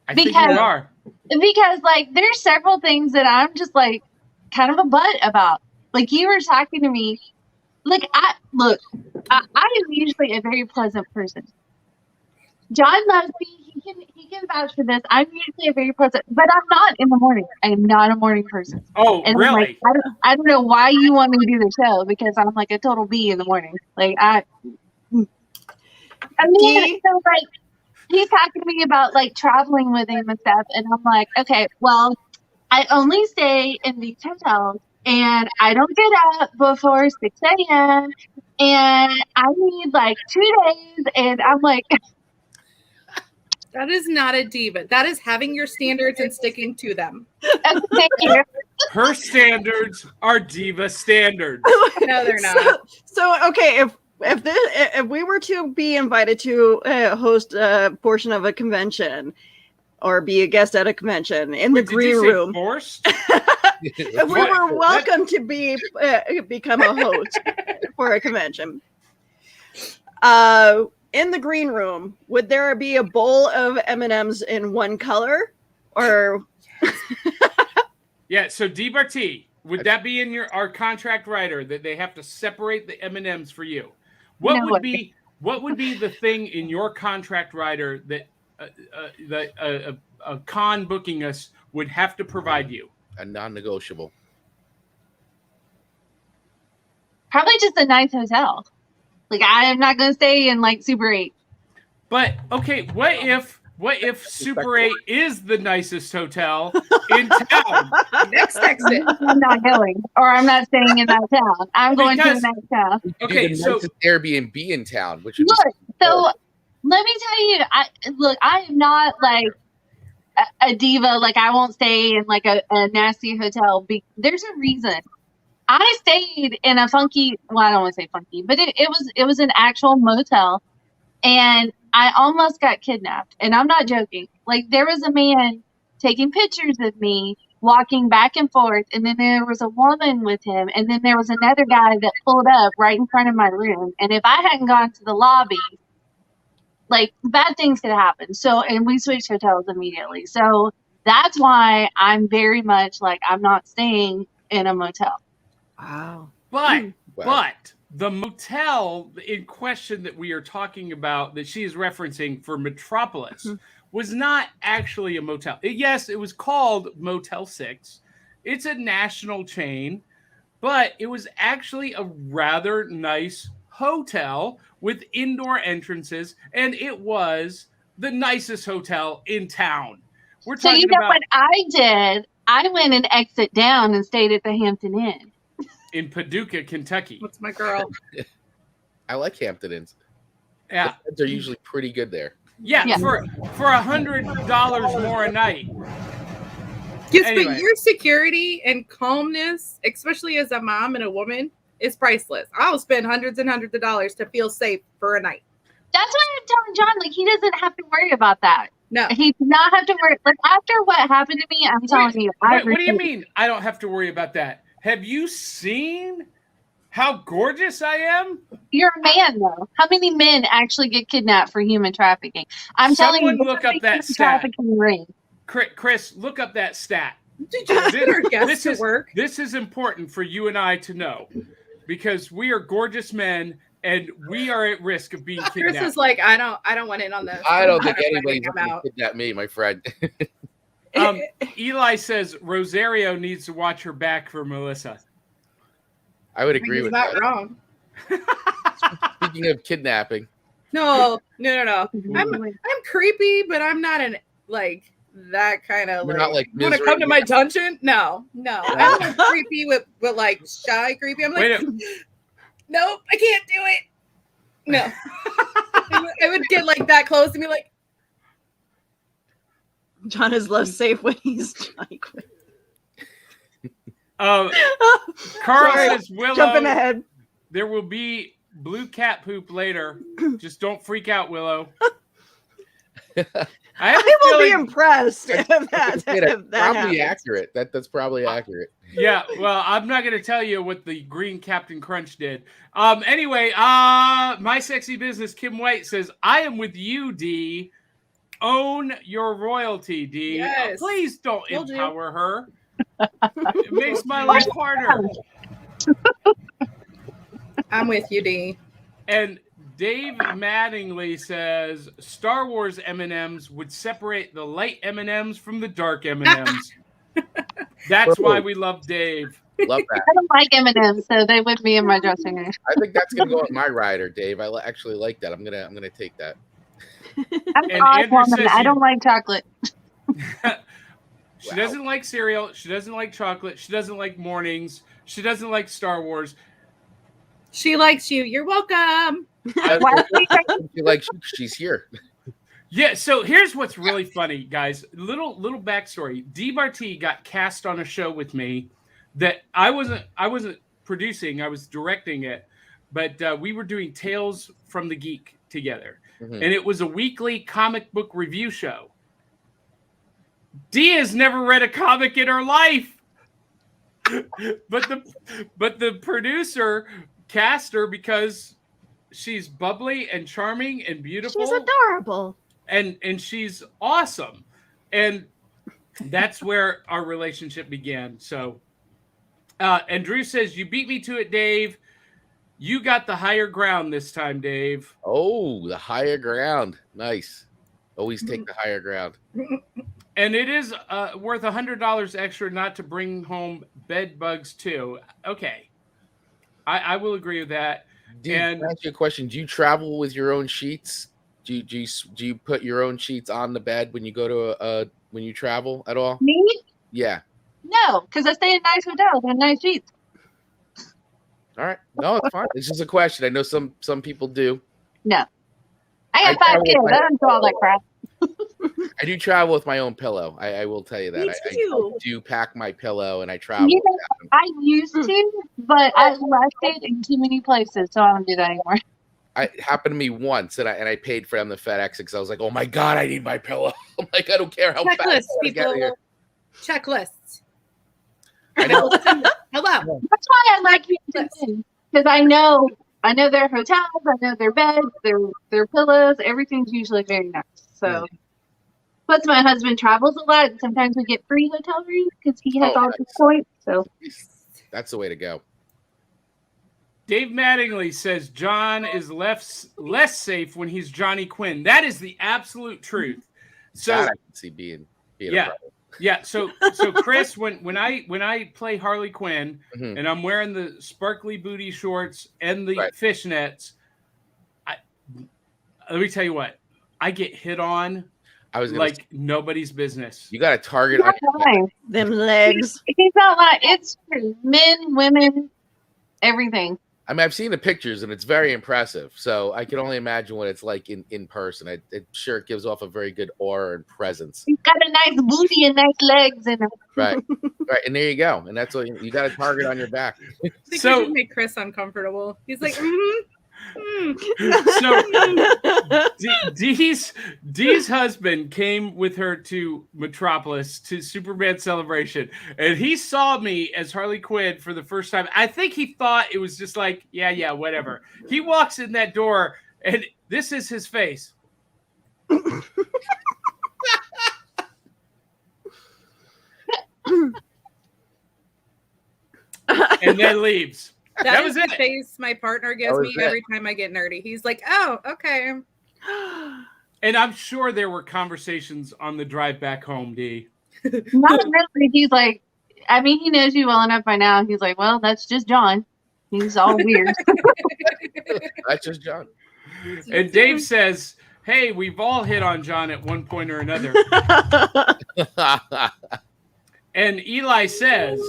I think you are. Because there's several things that I'm just kind of a butt about. Like you were talking to me. I am usually a very pleasant person. John loves me. He can vouch for this. I'm usually a very pleasant, but I'm not in the morning. I am not a morning person. Oh, And really? I don't know why you want me to do the show because I'm like a total bee in the morning. He's talking to me about traveling with him and stuff, and I'm like, okay, well, I only stay in these hotels, and I don't get up before 6 a.m. and I need 2 days, and I'm like. That is not a diva. That is having your standards and sticking to them. Thank you. Her standards are diva standards. No, they're not. So okay, if we were to be invited to host a portion of a convention or be a guest at a convention in the green room, forced? if we were welcome to become a host for a convention, in the green room, would there be a bowl of M&Ms in one color, or? Yeah. So Dee Barty, would that be in our contract writer that they have to separate the M&Ms for you? What would be the thing in your contract writer that a con booking us would have to provide you? A non-negotiable. Probably just a nice hotel. Like, I am not going to stay in like Super 8. But okay, what if Super 8 is the nicest hotel in town? Next text it. I'm not going, or I'm not staying in that town. I'm going to the next town. Okay, the so nicest Airbnb in town, which would Look, be so let me tell you, I am not like a diva. Like, I won't stay in like a nasty hotel. There's a reason. I stayed in a funky, well, I don't want to say funky, but it was an actual motel, and I almost got kidnapped, and I'm not joking. Like, there was a man taking pictures of me walking back and forth, and then there was a woman with him, and then there was another guy that pulled up right in front of my room, and if I hadn't gone to the lobby, like, bad things could happen. So, and we switched hotels immediately. So that's why I'm very much like, I'm not staying in a motel. Wow. But the motel in question that we are talking about, that she is referencing for Metropolis, was not actually a motel. Yes, it was called Motel 6. It's a national chain, but it was actually a rather nice hotel with indoor entrances, and it was the nicest hotel in town. We're So talking you know about what I did? I went and exit down and stayed at the Hampton Inn. in Paducah, Kentucky. What's my girl? I like Hampton Inns. Yeah, They're usually pretty good there. yeah. For $100 more a night. Yes, Anyway. but your security and calmness, especially as a mom and a woman, is priceless. I'll spend hundreds and hundreds of dollars to feel safe for a night. That's why I'm telling John, like, he doesn't have to worry about that. No. He does not have to worry. Like, after what happened to me, I'm telling you. What do you mean I don't have to worry about that? Have you seen how gorgeous I am? You're a man, though. How many men actually get kidnapped for human trafficking? I'm telling you. Someone look up that human stat. trafficking ring. Chris, look up that stat. Did you put our guests to work? This is important for you and I to know, because we are gorgeous men and we are at risk of being kidnapped. Chris is like, I don't want in on this. I don't think anybody's I'm going to out. kidnap me, my friend. Eli says Rosario needs to watch her back for Melissa. I would agree He's with not that. wrong. Speaking of kidnapping, No. I'm creepy, but I'm not an like that kind of. You're not like you want to misery. come to my dungeon? No. I'm like creepy with like shy creepy. I'm Wait like, a- nope, I can't do it. No, I would get like that close to me, like. John is less safe when he's like. Carl Sorry, says Willow. jumping ahead. There will be blue cat poop later. Just don't freak out, Willow. I will be impressed if that probably happens. accurate. That's probably accurate. Yeah, well, I'm not going to tell you what the green Captain Crunch did. Anyway, my sexy business, Kim White, says, I am with you, D. Own your royalty, D. Yes. Please don't Will do. empower her. It makes my life harder. I'm with you, D. And Dave Mattingly says Star Wars M&Ms would separate the light M&Ms from the dark M&Ms. That's why we love Dave. Love that. I don't like M&Ms, so they would be in my dressing room. I think that's gonna go on my rider, Dave. I actually like that. I'm gonna take that. I'm an And odd Andrew woman. says I you- don't like chocolate. She doesn't like cereal. She doesn't like chocolate. She doesn't like mornings. She doesn't like Star Wars. She likes you. You're welcome. Why She like she's here. Yeah, so here's what's really funny, guys. Little backstory. D. Marti got cast on a show with me that I wasn't producing. I was directing it, but we were doing Tales from the Geek together, and it was a weekly comic book review show. D has never read a comic in her life, but the producer cast her because she's bubbly and charming and beautiful. She's adorable. And she's awesome. And that's where our relationship began. So, and Drew says, you beat me to it, Dave. You got the higher ground this time, Dave. Oh, the higher ground. Nice. Always take the higher ground. And it is worth $100 extra not to bring home bed bugs too. Okay, I will agree with that. Can I ask you a question? Do you travel with your own sheets? Do you put your own sheets on the bed when you go to when you travel at all? Me? Yeah. No, because I stay in nice hotels and nice sheets. All right. No, it's fine. It's just a question. I know some people do. No. I got 5 kids. I don't do all that crap. I do travel with my own pillow. I will tell you that. Me I too. do pack my pillow and I travel. You know, I used to, but I left it in too many places, so I don't do that anymore. It happened to me once, and I paid for them to FedEx because I was like, oh my God, I need my pillow. I'm like, I don't care how fast Checklists, I get here. people. Checklists. I know. Hello. That's why I like using because I know their hotels, I know their beds, their pillows, everything's usually very nice. So, plus my husband travels a lot, and sometimes we get free hotel rooms because he has all his points. So That's the way to go. Dave Mattingly says John is less safe when he's Johnny Quinn. That is the absolute truth. So that I can see being a problem. Yeah. So Chris, when I play Harley Quinn and I'm wearing the sparkly booty shorts and the fishnets, let me tell you what, I get hit on like nobody's business. You got a target on them legs. He's not like it's true. Men, women, everything. I mean, I've seen the pictures and it's very impressive. So I can only imagine what it's like in person. It sure gives off a very good aura and presence. He's got a nice booty and nice legs and right. And there you go. And that's what you got a target on your back. I think we should make Chris uncomfortable. He's like, So Dee's husband came with her to Metropolis to Superman Celebration, and he saw me as Harley Quinn for the first time. I think he thought it was just like, yeah, whatever. He walks in that door, and this is his face. And then leaves. That was the it. face my partner gives me every time I get nerdy. He's like, oh, okay. And I'm sure there were conversations on the drive back home, Dee. Not really. He's like, I mean, he knows you well enough by now. He's like, well, that's just John. He's all weird. That's just John. And Dave says, hey, we've all hit on John at one point or another. And Eli says,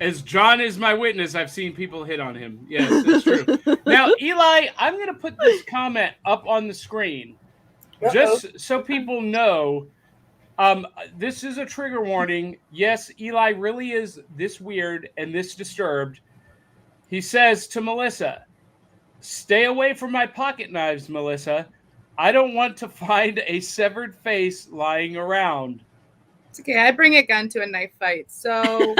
as John is my witness, I've seen people hit on him. Yes, that's true. Now, Eli, I'm going to put this comment up on the screen just so people know. This is a trigger warning. Yes, Eli really is this weird and this disturbed. He says to Melissa, stay away from my pocket knives, Melissa. I don't want to find a severed face lying around. It's okay. I bring a gun to a knife fight. So...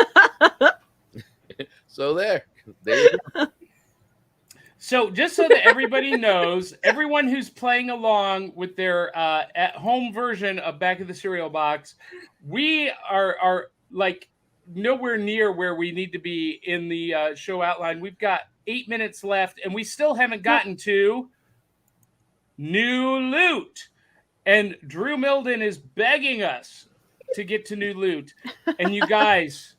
So there you go. So just so that everybody knows, everyone who's playing along with their at-home version of Back of the Cereal Box, we are like nowhere near where we need to be in the show outline. We've got 8 minutes left, and we still haven't gotten to new loot. And Drew Milden is begging us to get to new loot. And you guys,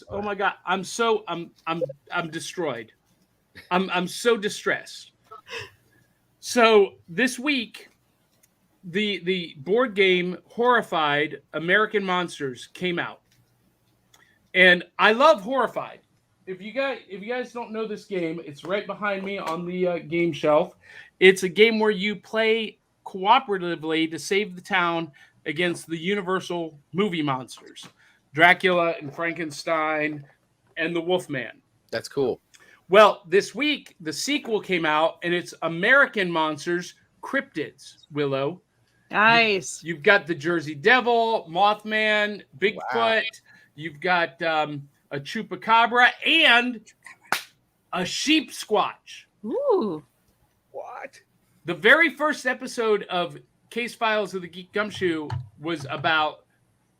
oh my God, I'm destroyed. I'm so distressed. So this week, the board game Horrified American Monsters came out, and I love Horrified. If you guys don't know this game, it's right behind me on the game shelf. It's a game where you play cooperatively to save the town against the Universal movie monsters. Dracula and Frankenstein and the Wolfman. That's cool. Well, this week, the sequel came out, and it's American Monsters, Cryptids, Willow. Nice. You've got the Jersey Devil, Mothman, Bigfoot. Wow. You've got a Chupacabra and a Sheep Squatch. Ooh. What? The very first episode of Case Files of the Geek Gumshoe was about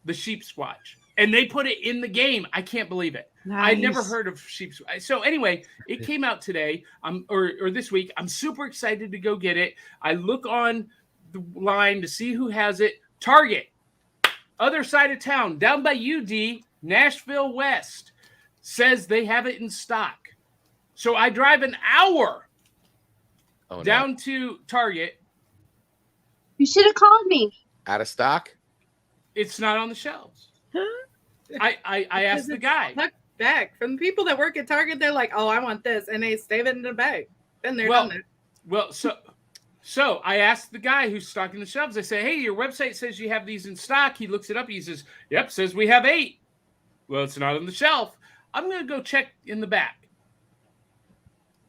the Sheep Squatch. And they put it in the game. I can't believe it. Nice. I never heard of sheep. So anyway, it came out today, or this week. I'm super excited to go get it. I look on the line to see who has it. Target, other side of town, down by UD, Nashville West, says they have it in stock. So I drive an hour down to Target. You should have called me. Out of stock? It's not on the shelves. I asked the guy. Tucked back. From the people that work at Target, they're like, "Oh, I want this," and they save it in the bag. Been there, done that. Well, so I asked the guy who's stocking the shelves. I say, "Hey, your website says you have these in stock." He looks it up. He says, "Yep, says we have 8." Well, it's not on the shelf. I'm going to go check in the back.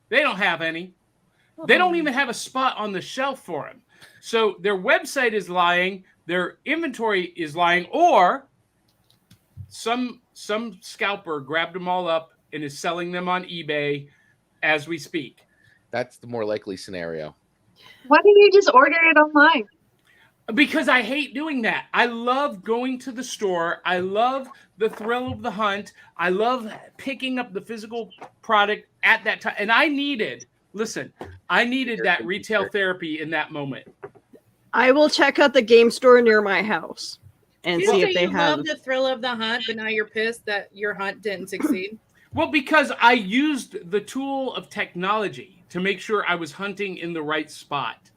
They don't have any. They don't even have a spot on the shelf for them. So their website is lying. Their inventory is lying, or some scalper grabbed them all up and is selling them on eBay as we speak. That's the more likely scenario. Why don't you just order it online? Because I hate doing that. I love going to the store. I love the thrill of the hunt. I love picking up the physical product at that time. And I needed that retail therapy in that moment. I will check out the game store near my house and see if they have. Love the thrill of the hunt, but now you're pissed that your hunt didn't succeed. Well, because I used the tool of technology to make sure I was hunting in the right spot.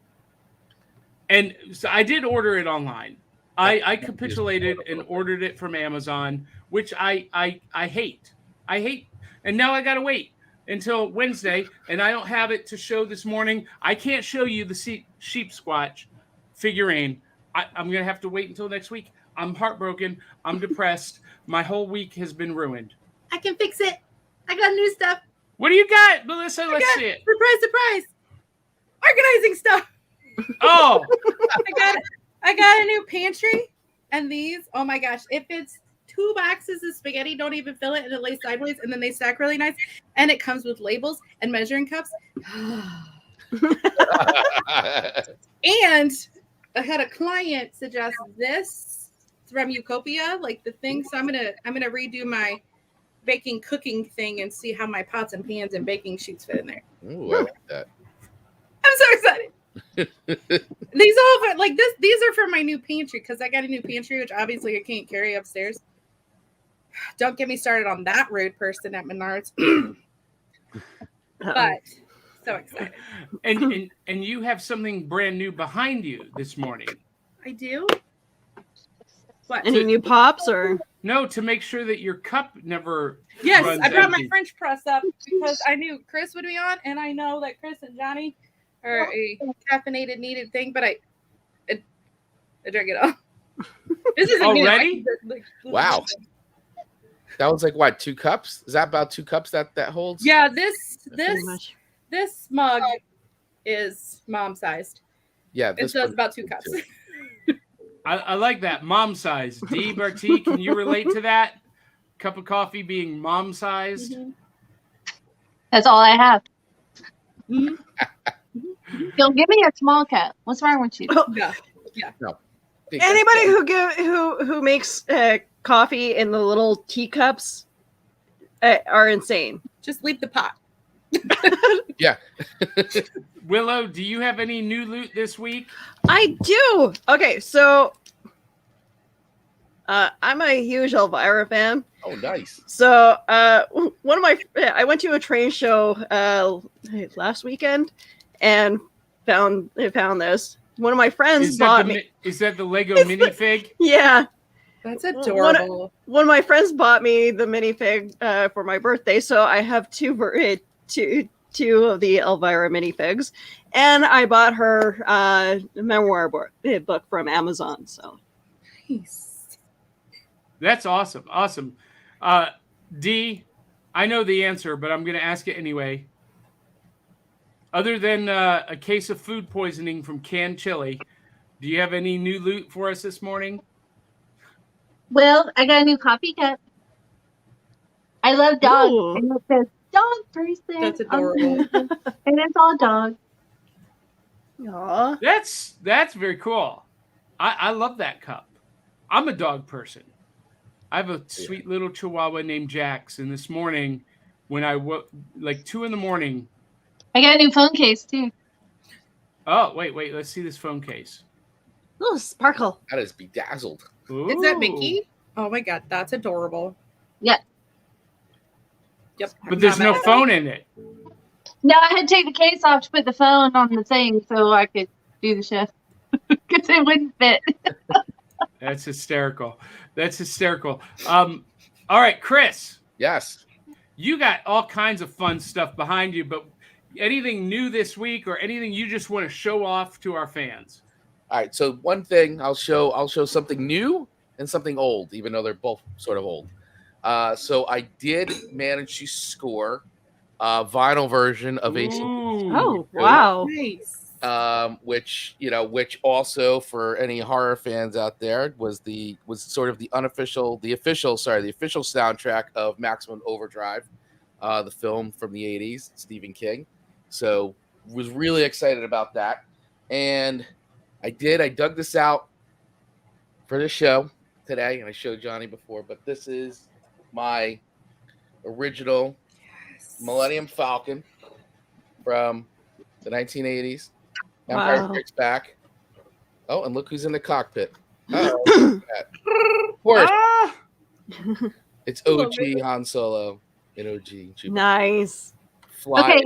And so I did order it online. I capitulated and ordered it from Amazon, which I hate. I hate. And now I got to wait until Wednesday, and I don't have it to show this morning. I can't show you the sheep squatch figurine. I'm going to have to wait until next week. I'm heartbroken. I'm depressed. My whole week has been ruined. I can fix it. I got new stuff. What do you got, Melissa? Let's see it. Surprise, surprise. Organizing stuff. Oh, I got a new pantry, and these, oh my gosh, it fits 2 boxes of spaghetti, don't even fill it, and it lays sideways, and then they stack really nice, and it comes with labels and measuring cups. And I had a client suggest this from Utopia, like the thing, so I'm gonna redo my baking cooking thing and see how my pots and pans and baking sheets fit in there. Ooh, I like that. I'm so excited. These are for my new pantry, because I got a new pantry, which obviously I can't carry upstairs. Don't get me started on that rude person at Menards. But so excited. And you have something brand new behind you this morning. I do. What? Any new pops or? No, to make sure that your cup never. Yes, runs I brought my empty. French press up because I knew Chris would be on, and I know that Chris and Johnny are a caffeinated needed thing, but I drank it all. This is already. Wow. That was like what, 2 cups? Is that about 2 cups that holds? Yeah, Pretty much. this mug is mom sized. Yeah, It says about 2 cups. I like that. Mom size. D. Barty, can you relate to that? Cup of coffee being mom sized? Mm-hmm. That's all I have. Mhm. Don't give me a small cup. What's wrong with you? Yeah. No. Anybody who makes coffee in the little teacups are insane. Just leave the pot. Yeah. Willow, do you have any new loot this week? I do. Okay, so I'm a huge Elvira fan. Oh, nice. So I went to a train show last weekend and found this. One of my friends bought me. Is that the Lego minifig? Yeah. That's adorable. One of my friends bought me the minifig for my birthday, so I have two of the Elvira minifigs, and I bought her memoir book from Amazon. So Nice. That's awesome. Awesome. D, I know the answer, but I'm going to ask it anyway. Other than a case of food poisoning from canned chili, do you have any new loot for us this morning? Well, I got a new coffee cup. I love dogs. Ooh. And it says dog person. That's adorable. And it's all dog. Aw. That's very cool. I love that cup. I'm a dog person. I have a sweet little Chihuahua named Jax, and this morning, when I woke, like 2 a.m, I got a new phone case too. oh wait, let's see this phone case. Oh, sparkle. That is bedazzled. Is that Ooh. Mickey? Oh my god, that's adorable. Yeah. Yep. But there's no phone in it. No, I had to take the case off to put the phone on the thing so I could do the show. Because it wouldn't fit. That's hysterical. That's hysterical. All right, Chris, Yes. you got all kinds of fun stuff behind you, but anything new this week or anything you just want to show off to our fans? All right. So one thing I'll show something new and something old, even though they're both sort of old. So I did manage to score a vinyl version of AC. Ooh. Oh, wow. Nice. Which also for any horror fans out there was sort of the official soundtrack of Maximum Overdrive, the film from the 80s, Stephen King. So was really excited about that. And I dug this out for the show today, and I showed Johnny before, but this is my original Millennium Falcon from the 1980s. Empire Wow. Strikes Back. Oh, and look who's in the cockpit. Of course, Ah! it's OG Han Solo and OG Chewbacca. Nice. Fly. Okay,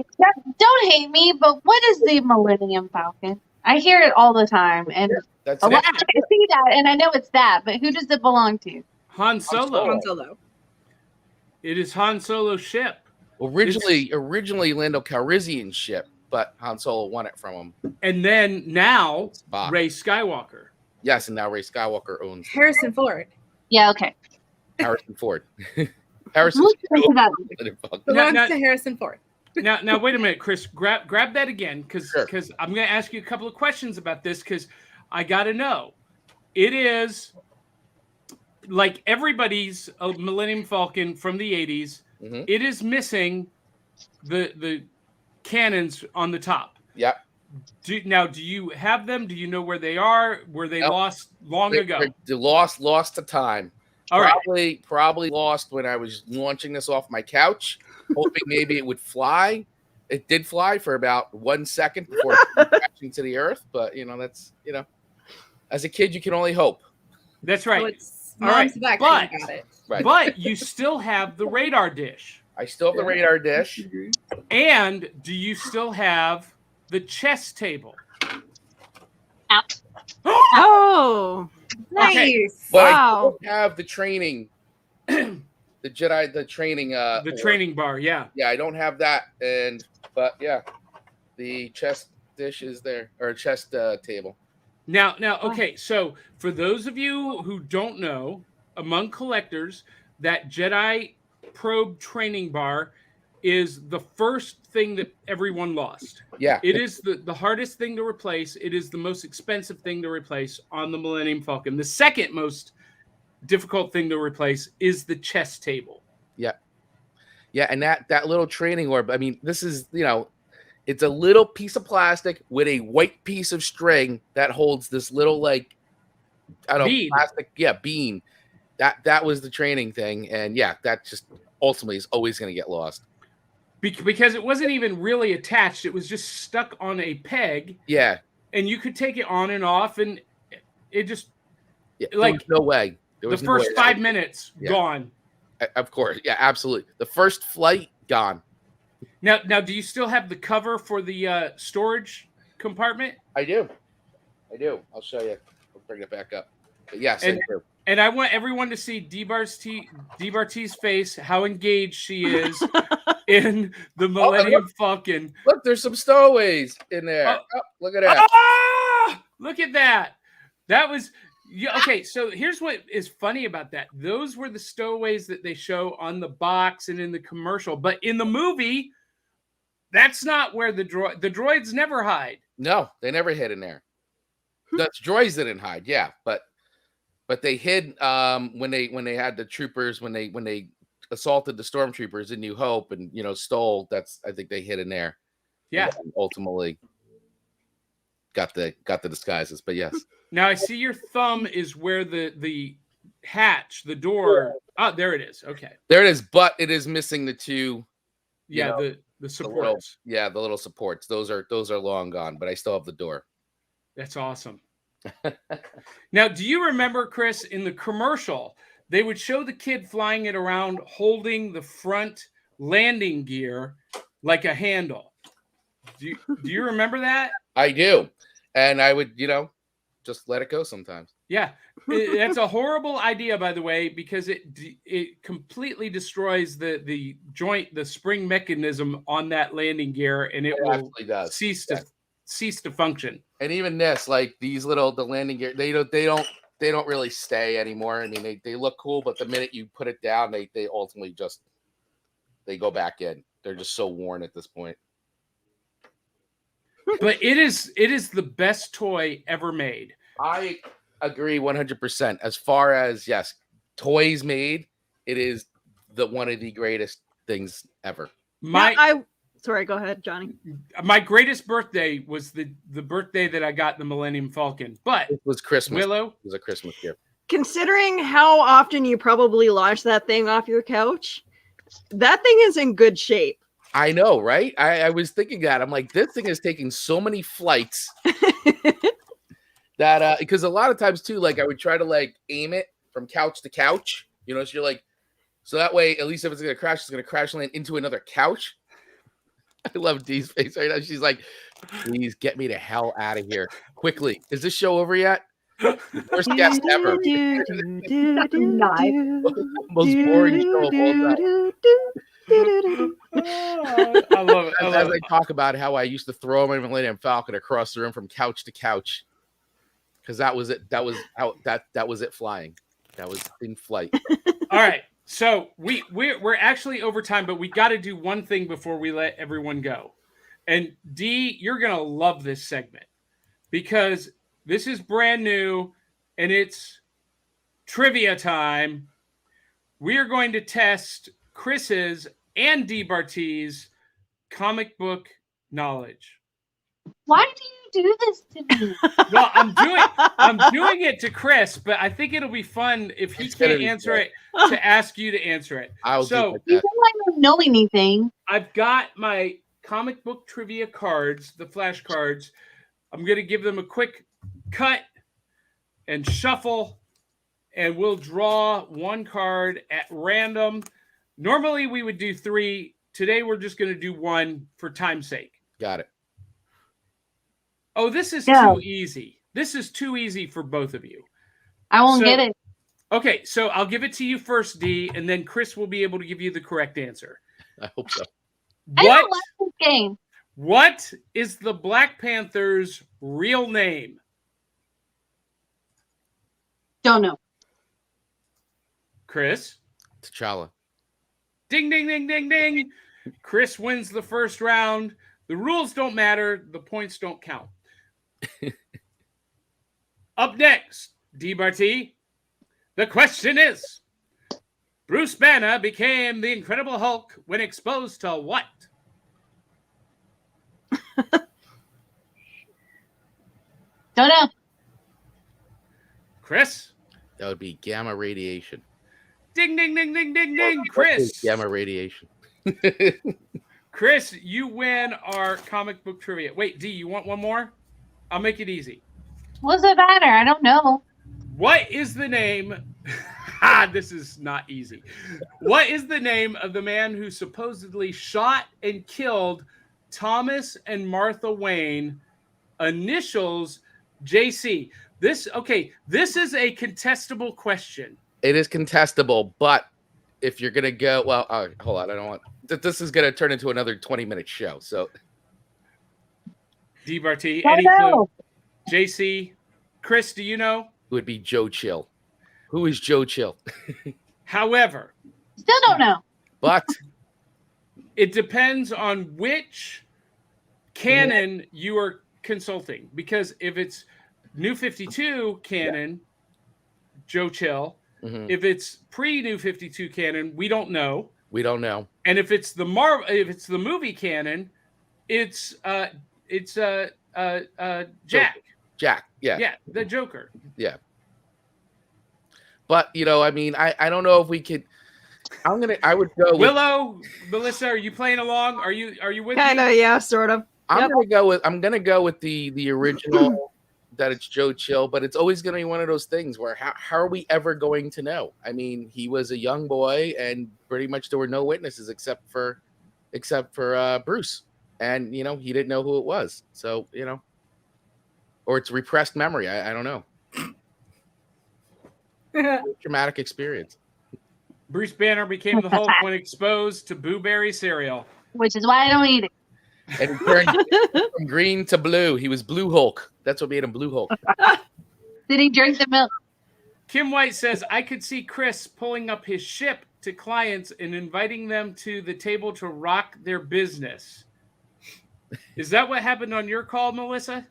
don't hate me, but what is the Millennium Falcon? I hear it all the time, and That's a it. lot of people see that, and I know it's that, but who does it belong to? Han Solo. Han Solo. It is Han Solo's ship. Originally Lando Calrissian's ship, but Han Solo won it from him. And then now, Bob. Rey Skywalker. Yes, and now Rey Skywalker owns Harrison Ford. Yeah, okay. Harrison Ford. Harrison Look into that. Belongs now- to Harrison Ford. Now wait a minute, Chris. Grab that again, because Sure. I'm going to ask you a couple of questions about this, because I got to know. It is like everybody's Millennium Falcon from the 80s. Mhm. It is missing the cannons on the top. Yep. Do you have them? Do you know where they are? Were they Nope. lost long ago? They lost to time. All right. Probably lost when I was launching this off my couch, hoping maybe it would fly. It did fly for about 1 second before crashing to the earth, but that's as a kid you can only hope. That's So right. it's All right, mom's back. but- Got it. Right. But you still have the radar dish. I still have the radar dish. And do you still have the chess table? Oh, Nice. Okay. But I wow. don't have the training, the training. The training bar, yeah. Yeah, I don't have that, but yeah, the chess dish is there, or chess table. Now, okay, so for those of you who don't know, among collectors, that Jedi probe training bar is the first thing that everyone lost. Yeah, It is the hardest thing to replace. It is the most expensive thing to replace on the Millennium Falcon. The second most difficult thing to replace is the chess table. yeah, and that little training orb. I mean, this is it's a little piece of plastic with a white piece of string that holds this little Bead. plastic bean. That was the training thing, and that just ultimately is always going to get lost. Because it wasn't even really attached. It was just stuck on a peg, Yeah, and you could take it on and off, and it just, there like, was no way. There the was no first way 5 minutes, Yeah. gone. Of course, yeah, absolutely. The first flight gone. Now, do you still have the cover for the storage compartment? I do. I'll show you. I'll bring it back up. But yes, I do. And I want everyone to see DBarT's face, how engaged she is in the Millennium Falcon. Look, there's some stowaways in there. Oh, look at that. Ah! Look at that. That was okay. So here's what is funny about that. Those were the stowaways that they show on the box and in the commercial. But in the movie, that's not where the droids never hide. No, they never hid in there. The droids didn't hide, yeah, but they hid when they had the troopers when they assaulted the stormtroopers in New Hope and stole. I think they hid in there. Yeah. And ultimately got the disguises, but yes. Now I see your thumb is where the hatch, the door. Oh, there it is. Okay. There it is, but it is missing the two. Yeah, the supports. The little supports. Those are long gone, but I still have the door. That's awesome. Now, do you remember, Chris, in the commercial, they would show the kid flying it around holding the front landing gear like a handle? Do you remember that? I do. And I would, just let it go sometimes. Yeah. That's a horrible idea, by the way, because it completely destroys the joint, the spring mechanism on that landing gear, and it will cease to function. And even this, like the landing gear, they don't really stay anymore. I mean, they look cool, but the minute you put it down, they ultimately they go back in. They're just so worn at this point. But it is the best toy ever made. I agree 100%. As far as, yes, toys made, it is one of the greatest things ever. Sorry, go ahead, Johnny. My greatest birthday was the birthday that I got the Millennium Falcon. But it was Christmas. Willow? It was a Christmas gift. Considering how often you probably launch that thing off your couch, that thing is in good shape. I know, right? I was thinking that. I'm like, this thing is taking so many flights that because a lot of times too, like I would try to like aim it from couch to couch, so you're like, so that way, at least if it's gonna crash land into another couch. I love Dee's face right now. She's like, please get me the hell out of here quickly. Is this show over yet? First guest ever. Most boring show of all time. I love it. As I talk about how I used to throw my Millennium Falcon across the room from couch to couch, because that was it. That was it flying. That was in flight. All right, so we're actually over time, but we got to do one thing before we let everyone go. And Dee, you're gonna love this segment because this is brand new and it's trivia time. We are going to test Chris's and Dee Barty's comic book knowledge. Why do you do this to me? Well, I'm doing it to Chris, but I think it'll be fun if he can't answer it to ask you to answer it. You don't know anything. I've got my comic book trivia cards, the flashcards. I'm going to give them a quick cut and shuffle, and we'll draw one card at random. Normally we would do 3. Today we're just going to do 1 for time's sake. Got it. Oh, this is too easy. This is too easy for both of you. I won't get it. Okay, so I'll give it to you first, Dee, and then Chris will be able to give you the correct answer. I hope so. I don't like this game. What is the Black Panther's real name? Don't know. Chris? T'Challa. Ding, ding, ding, ding, ding. Chris wins the first round. The rules don't matter. The points don't count. Up next, Dee Barty. The question is, Bruce Banner became the Incredible Hulk when exposed to what? Don't know. Chris? That would be gamma radiation. Ding, ding, ding, ding, ding, ding. Chris. Gamma radiation. Chris, you win our comic book trivia. Wait, Dee, you want one more? I'll make it easy. What's the matter? I don't know. What is the name? This is not easy. What is the name of the man who supposedly shot and killed Thomas and Martha Wayne? Initials JC. This is a contestable question. It is contestable, but if you're gonna go, hold on, I don't want. This is gonna turn into another 20-minute show. So, Dee Barty, any clue? JC, Chris, do you know? It would be Joe Chill. Who is Joe Chill? However, still don't know. But it depends on which canon you are consulting. Because if it's New 52 canon, Joe Chill. Mm-hmm. If it's pre-New 52 canon, we don't know. We don't know. And if it's the movie canon, it's Jack. Jack, yeah. Yeah, the Joker. Yeah. But I mean, I don't know if we could. I would go with Willow, Melissa, are you playing along? Are you with me? Kinda, yeah, sort of. I'm gonna go with the original that it's Joe Chill, but it's always going to be one of those things where how are we ever going to know? I mean, he was a young boy, and pretty much there were no witnesses except for Bruce, and he didn't know who it was. So or it's repressed memory. I don't know. Traumatic experience. Bruce Banner became the Hulk when exposed to blueberry cereal, which is why I don't eat it. And he turned from green to blue. He was Blue Hulk. That's what made him Blue Hulk. Did he drink the milk? Kim White says, I could see Chris pulling up his ship to clients and inviting them to the table to rock their business. Is that what happened on your call, Melissa?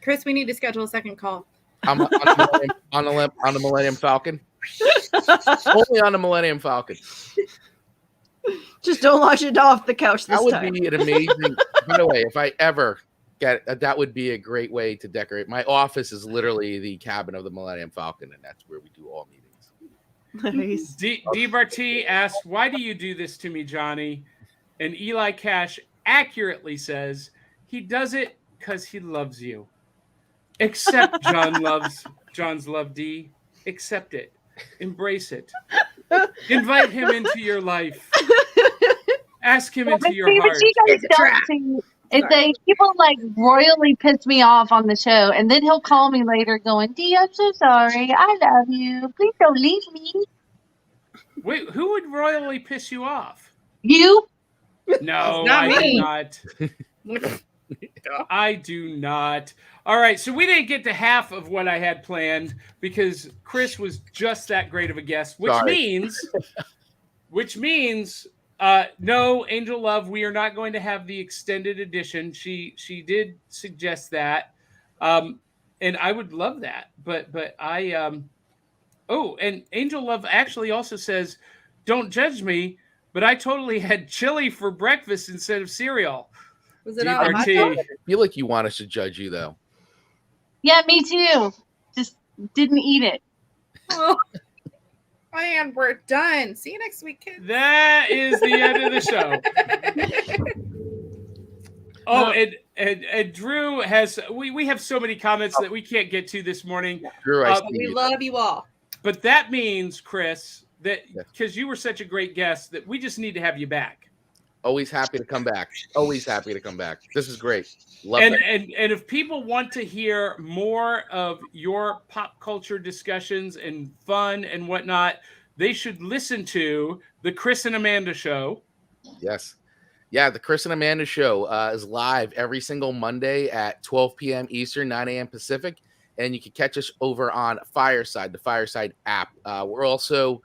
Chris, we need to schedule a second call. On the Millennium Falcon. Only on the Millennium Falcon. Just don't launch it off the couch this That time. would be an amazing. By the way, if I ever get that, would be a great way to decorate. My office is literally the cabin of the Millennium Falcon, and that's where we do all meetings. Nice. D. Barty asked, why do you do this to me, Johnny? And Eli Cash accurately says, he does it because he loves you. Accept John's love, D. Accept it. Embrace it. Invite him into your life. Ask him into your heart. But you guys don't see if people royally piss me off on the show, and then he'll call me later going, D, I'm so sorry. I love you. Please don't leave me. Wait, who would royally piss you off? You? No, Not I me. do not. I do not. All right, so we didn't get to half of what I had planned because Chris was just that great of a guest, which means no, Angel Love, we are not going to have the extended edition. She did suggest that, and I would love that. But I and Angel Love actually also says, "Don't judge me," but I totally had chili for breakfast instead of cereal. Was it on a hot DRT. dog? I feel like you want us to judge you, though. Yeah, me too. Just didn't eat it. Oh, and we're done. See you next week, kids. That is the end of the show. Oh, and Drew has we have so many comments that we can't get to this morning. Drew, I see We you. love you all. But that means, Chris, that because you were such a great guest, that we just need to have you back. Always happy to come back. Always happy to come back. This is great. Love it. And if people want to hear more of your pop culture discussions and fun and whatnot, they should listen to the Chris and Amanda Show. Yes. Yeah, the Chris and Amanda Show is live every single Monday at 12 p.m. Eastern, 9 a.m. Pacific. And you can catch us over on Fireside, the Fireside app. We're also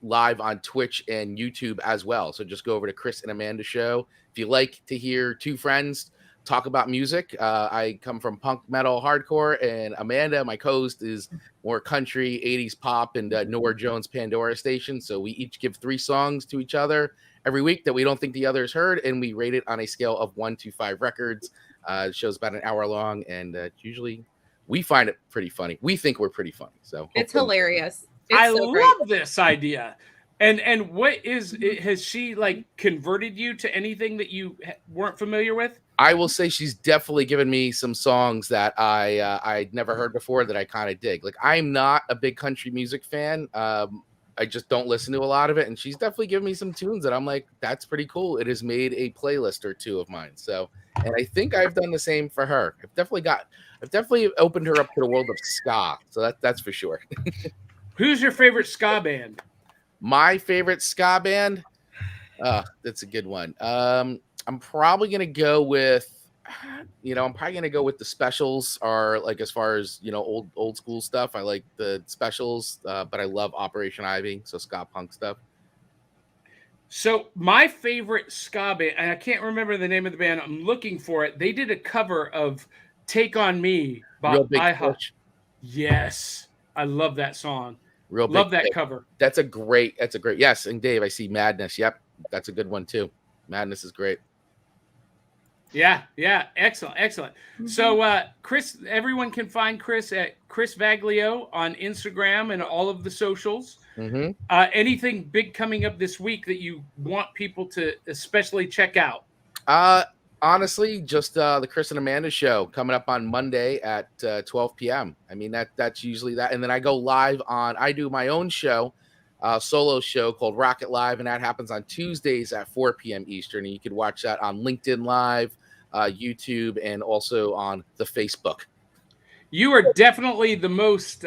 live on Twitch and YouTube as well. So just go over to Chris and Amanda Show. If you like to hear two friends talk about music, I come from punk, metal, hardcore, and Amanda, my co-host, is more country, 80s pop, and Nora Jones Pandora station. So we each give 3 songs to each other every week that we don't think the others heard, and we rate it on a scale of 1 to 5 records. The show's about an hour long, and usually we find it pretty funny. We think we're pretty funny. So It's hilarious. It's I so great. love this idea. And what has she converted you to anything that you weren't familiar with? I will say she's definitely given me some songs that I'd never heard before that I kind of dig. Like, I'm not a big country music fan. I just don't listen to a lot of it. And she's definitely given me some tunes that I'm like, that's pretty cool. It has made a playlist or 2 of mine. So, and I think I've done the same for her. I've definitely opened her up to the world of ska. So that's for sure. Who's your favorite ska band? My favorite ska band? That's a good one. I'm probably going to go with, the Specials, or as far as, old school stuff. I like the Specials, but I love Operation Ivy. So ska punk stuff. So my favorite ska band, and I can't remember the name of the band. I'm looking for it. They did a cover of Take On Me by Real Big IHOP. Fish. Yes. I love that song. Real Love Big that Fish. cover. That's a great, yes. And Dave, I see Madness. Yep. That's a good one too. Madness is great. Yeah. Excellent. Mm-hmm. So, Chris, everyone can find Chris at Chris Vaglio on Instagram and all of the socials. Mm-hmm. Anything big coming up this week that you want people to especially check out? Honestly, just the Chris and Amanda show coming up on Monday at 12 p.m. I mean, that's usually that. And then I go live I do my own show, solo show called Rocket Live, and that happens on Tuesdays at 4 p.m. Eastern. And you can watch that on LinkedIn Live, YouTube, and also on the Facebook. You are definitely the most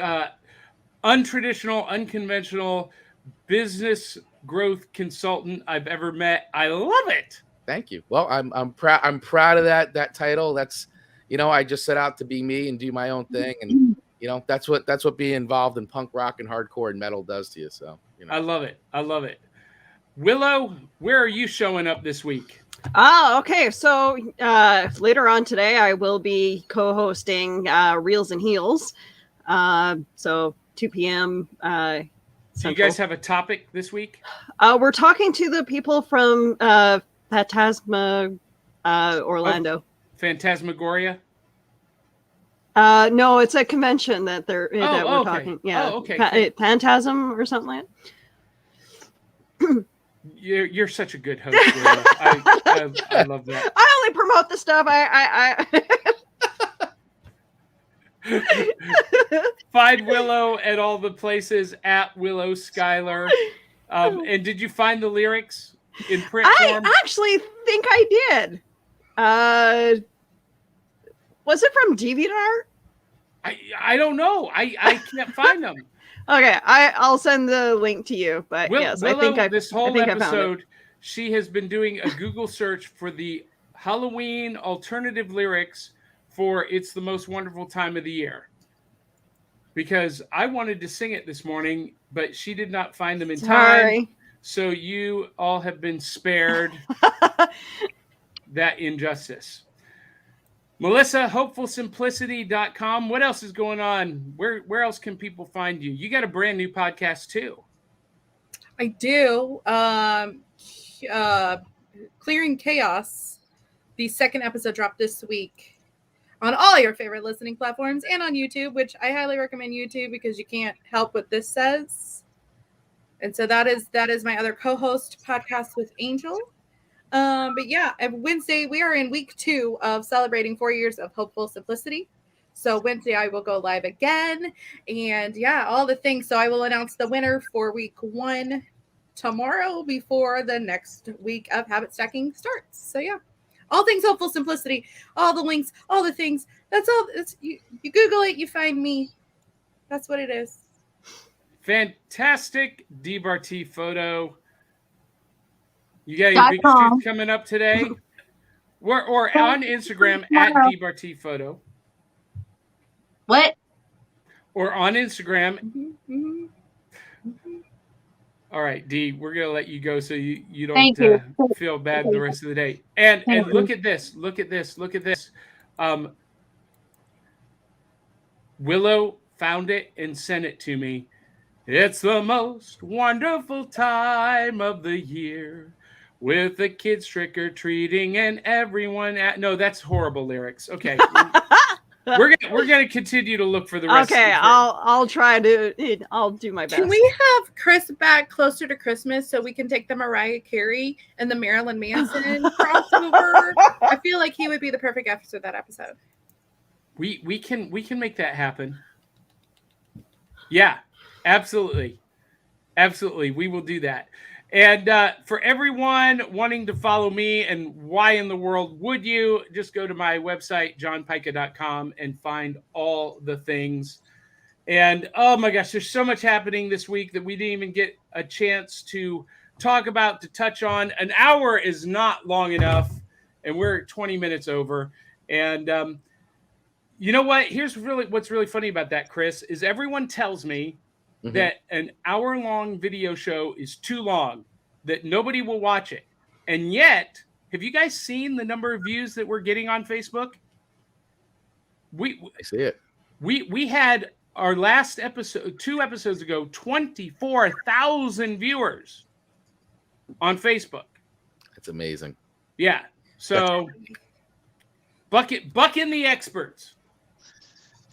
untraditional, unconventional business growth consultant I've ever met. I love it. Thank you. Well, I'm proud. I'm proud of that title. That's, I just set out to be me and do my own thing, and that's what being involved in punk rock and hardcore and metal does to you. So I love it. I love it. Willow, where are you showing up this week? Oh, okay. So later on today, I will be co-hosting Reels and Heels. So 2 p.m. Do you guys have a topic this week? We're talking to the people from Phantasma Orlando. Oh, Phantasmagoria? No, it's a convention that we're okay. talking. Yeah. Oh, okay. Phantasm or something like that. You're such a good host. I love that. I only promote the stuff I Find Willow at all the places at Willow Schuyler. And did you find the lyrics in print form? I actually think I did. Was it from DeviantArt? I don't know. I can't find them. Okay, I'll send the link to you. But yes, Willow, I think this whole I found episode, she has been doing a Google search for the Halloween alternative lyrics for "It's the Most Wonderful Time of the Year," because I wanted to sing it this morning, but she did not find them in time. So you all have been spared that injustice. Melissa, hopefulsimplicity.com. What else is going on? Where else can people find you? You got a brand new podcast too. I do. Clearing Chaos. The second episode dropped this week on all your favorite listening platforms and on YouTube, which I highly recommend YouTube because you can't help what this says. And so that is my other co-host podcast with Angel. But yeah, Wednesday, we are in week 2 of celebrating 4 years of Hopeful Simplicity. So Wednesday, I will go live again. And yeah, all the things. So I will announce the winner for week 1 tomorrow before the next week of habit stacking starts. So yeah, all things Hopeful Simplicity, all the links, all the things. That's all. You Google it, you find me. That's what it is. Fantastic DBRT photo. You got any big shoots coming up today? Or on Instagram at DBRT photo. What? Or on Instagram. All right, Dee, we're going to let you go so you don't feel bad the rest of the day. And look at this. Look at this. Look at this. Willow found it and sent it to me. It's the most wonderful time of the year with the kids trick-or-treating and everyone no, that's horrible lyrics. Okay. We're gonna continue to look for the rest. Okay, I'll try to. I'll do my best. Can we have Chris back closer to Christmas so we can take the Mariah Carey and the Marilyn Manson crossover? I feel like he would be the perfect guest for that episode. We can make that happen. Yeah, absolutely, we will do that. And for everyone wanting to follow me, and why in the world would you, just go to my website, johnpica.com, and find all the things. And oh my gosh, there's so much happening this week that we didn't even get a chance to talk about, to touch on. An hour is not long enough, and we're 20 minutes over. And you know what? What's really funny about that, Chris, is everyone tells me that an hour-long video show is too long, that nobody will watch it. And yet, have you guys seen the number of views that we're getting on Facebook? I see it. We had our last episode, 2 episodes ago, 24,000 viewers on Facebook. That's amazing. Yeah. So buck in the experts.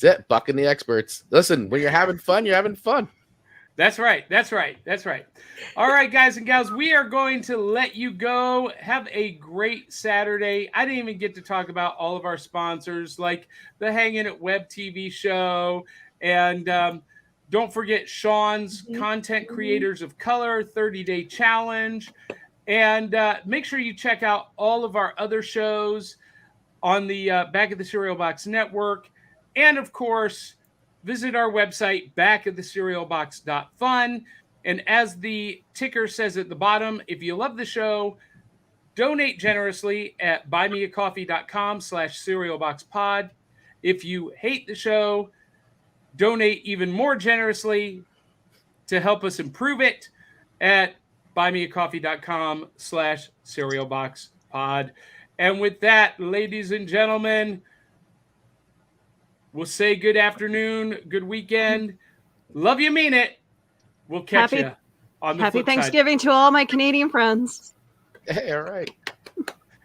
That's it. Bucking the experts. Listen, when you're having fun, you're having fun. That's right. That's right. That's right. All right, guys and gals, we are going to let you go. Have a great Saturday. I didn't even get to talk about all of our sponsors, like the Hanging It Web TV show. And don't forget Shawn's Content Creators of Color 30-Day Challenge. And make sure you check out all of our other shows on the Back of the Cereal Box Network. And, of course, visit our website, backofthecerealbox.fun. And as the ticker says at the bottom, if you love the show, donate generously at buymeacoffee.com/cerealboxpod. If you hate the show, donate even more generously to help us improve it at buymeacoffee.com/cerealboxpod. And with that, ladies and gentlemen, we'll say good afternoon, good weekend. Love you, mean it. We'll catch you on the Happy flip side. Thanksgiving to all my Canadian friends. Hey, all right.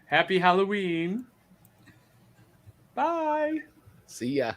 Happy Halloween. Bye. See ya.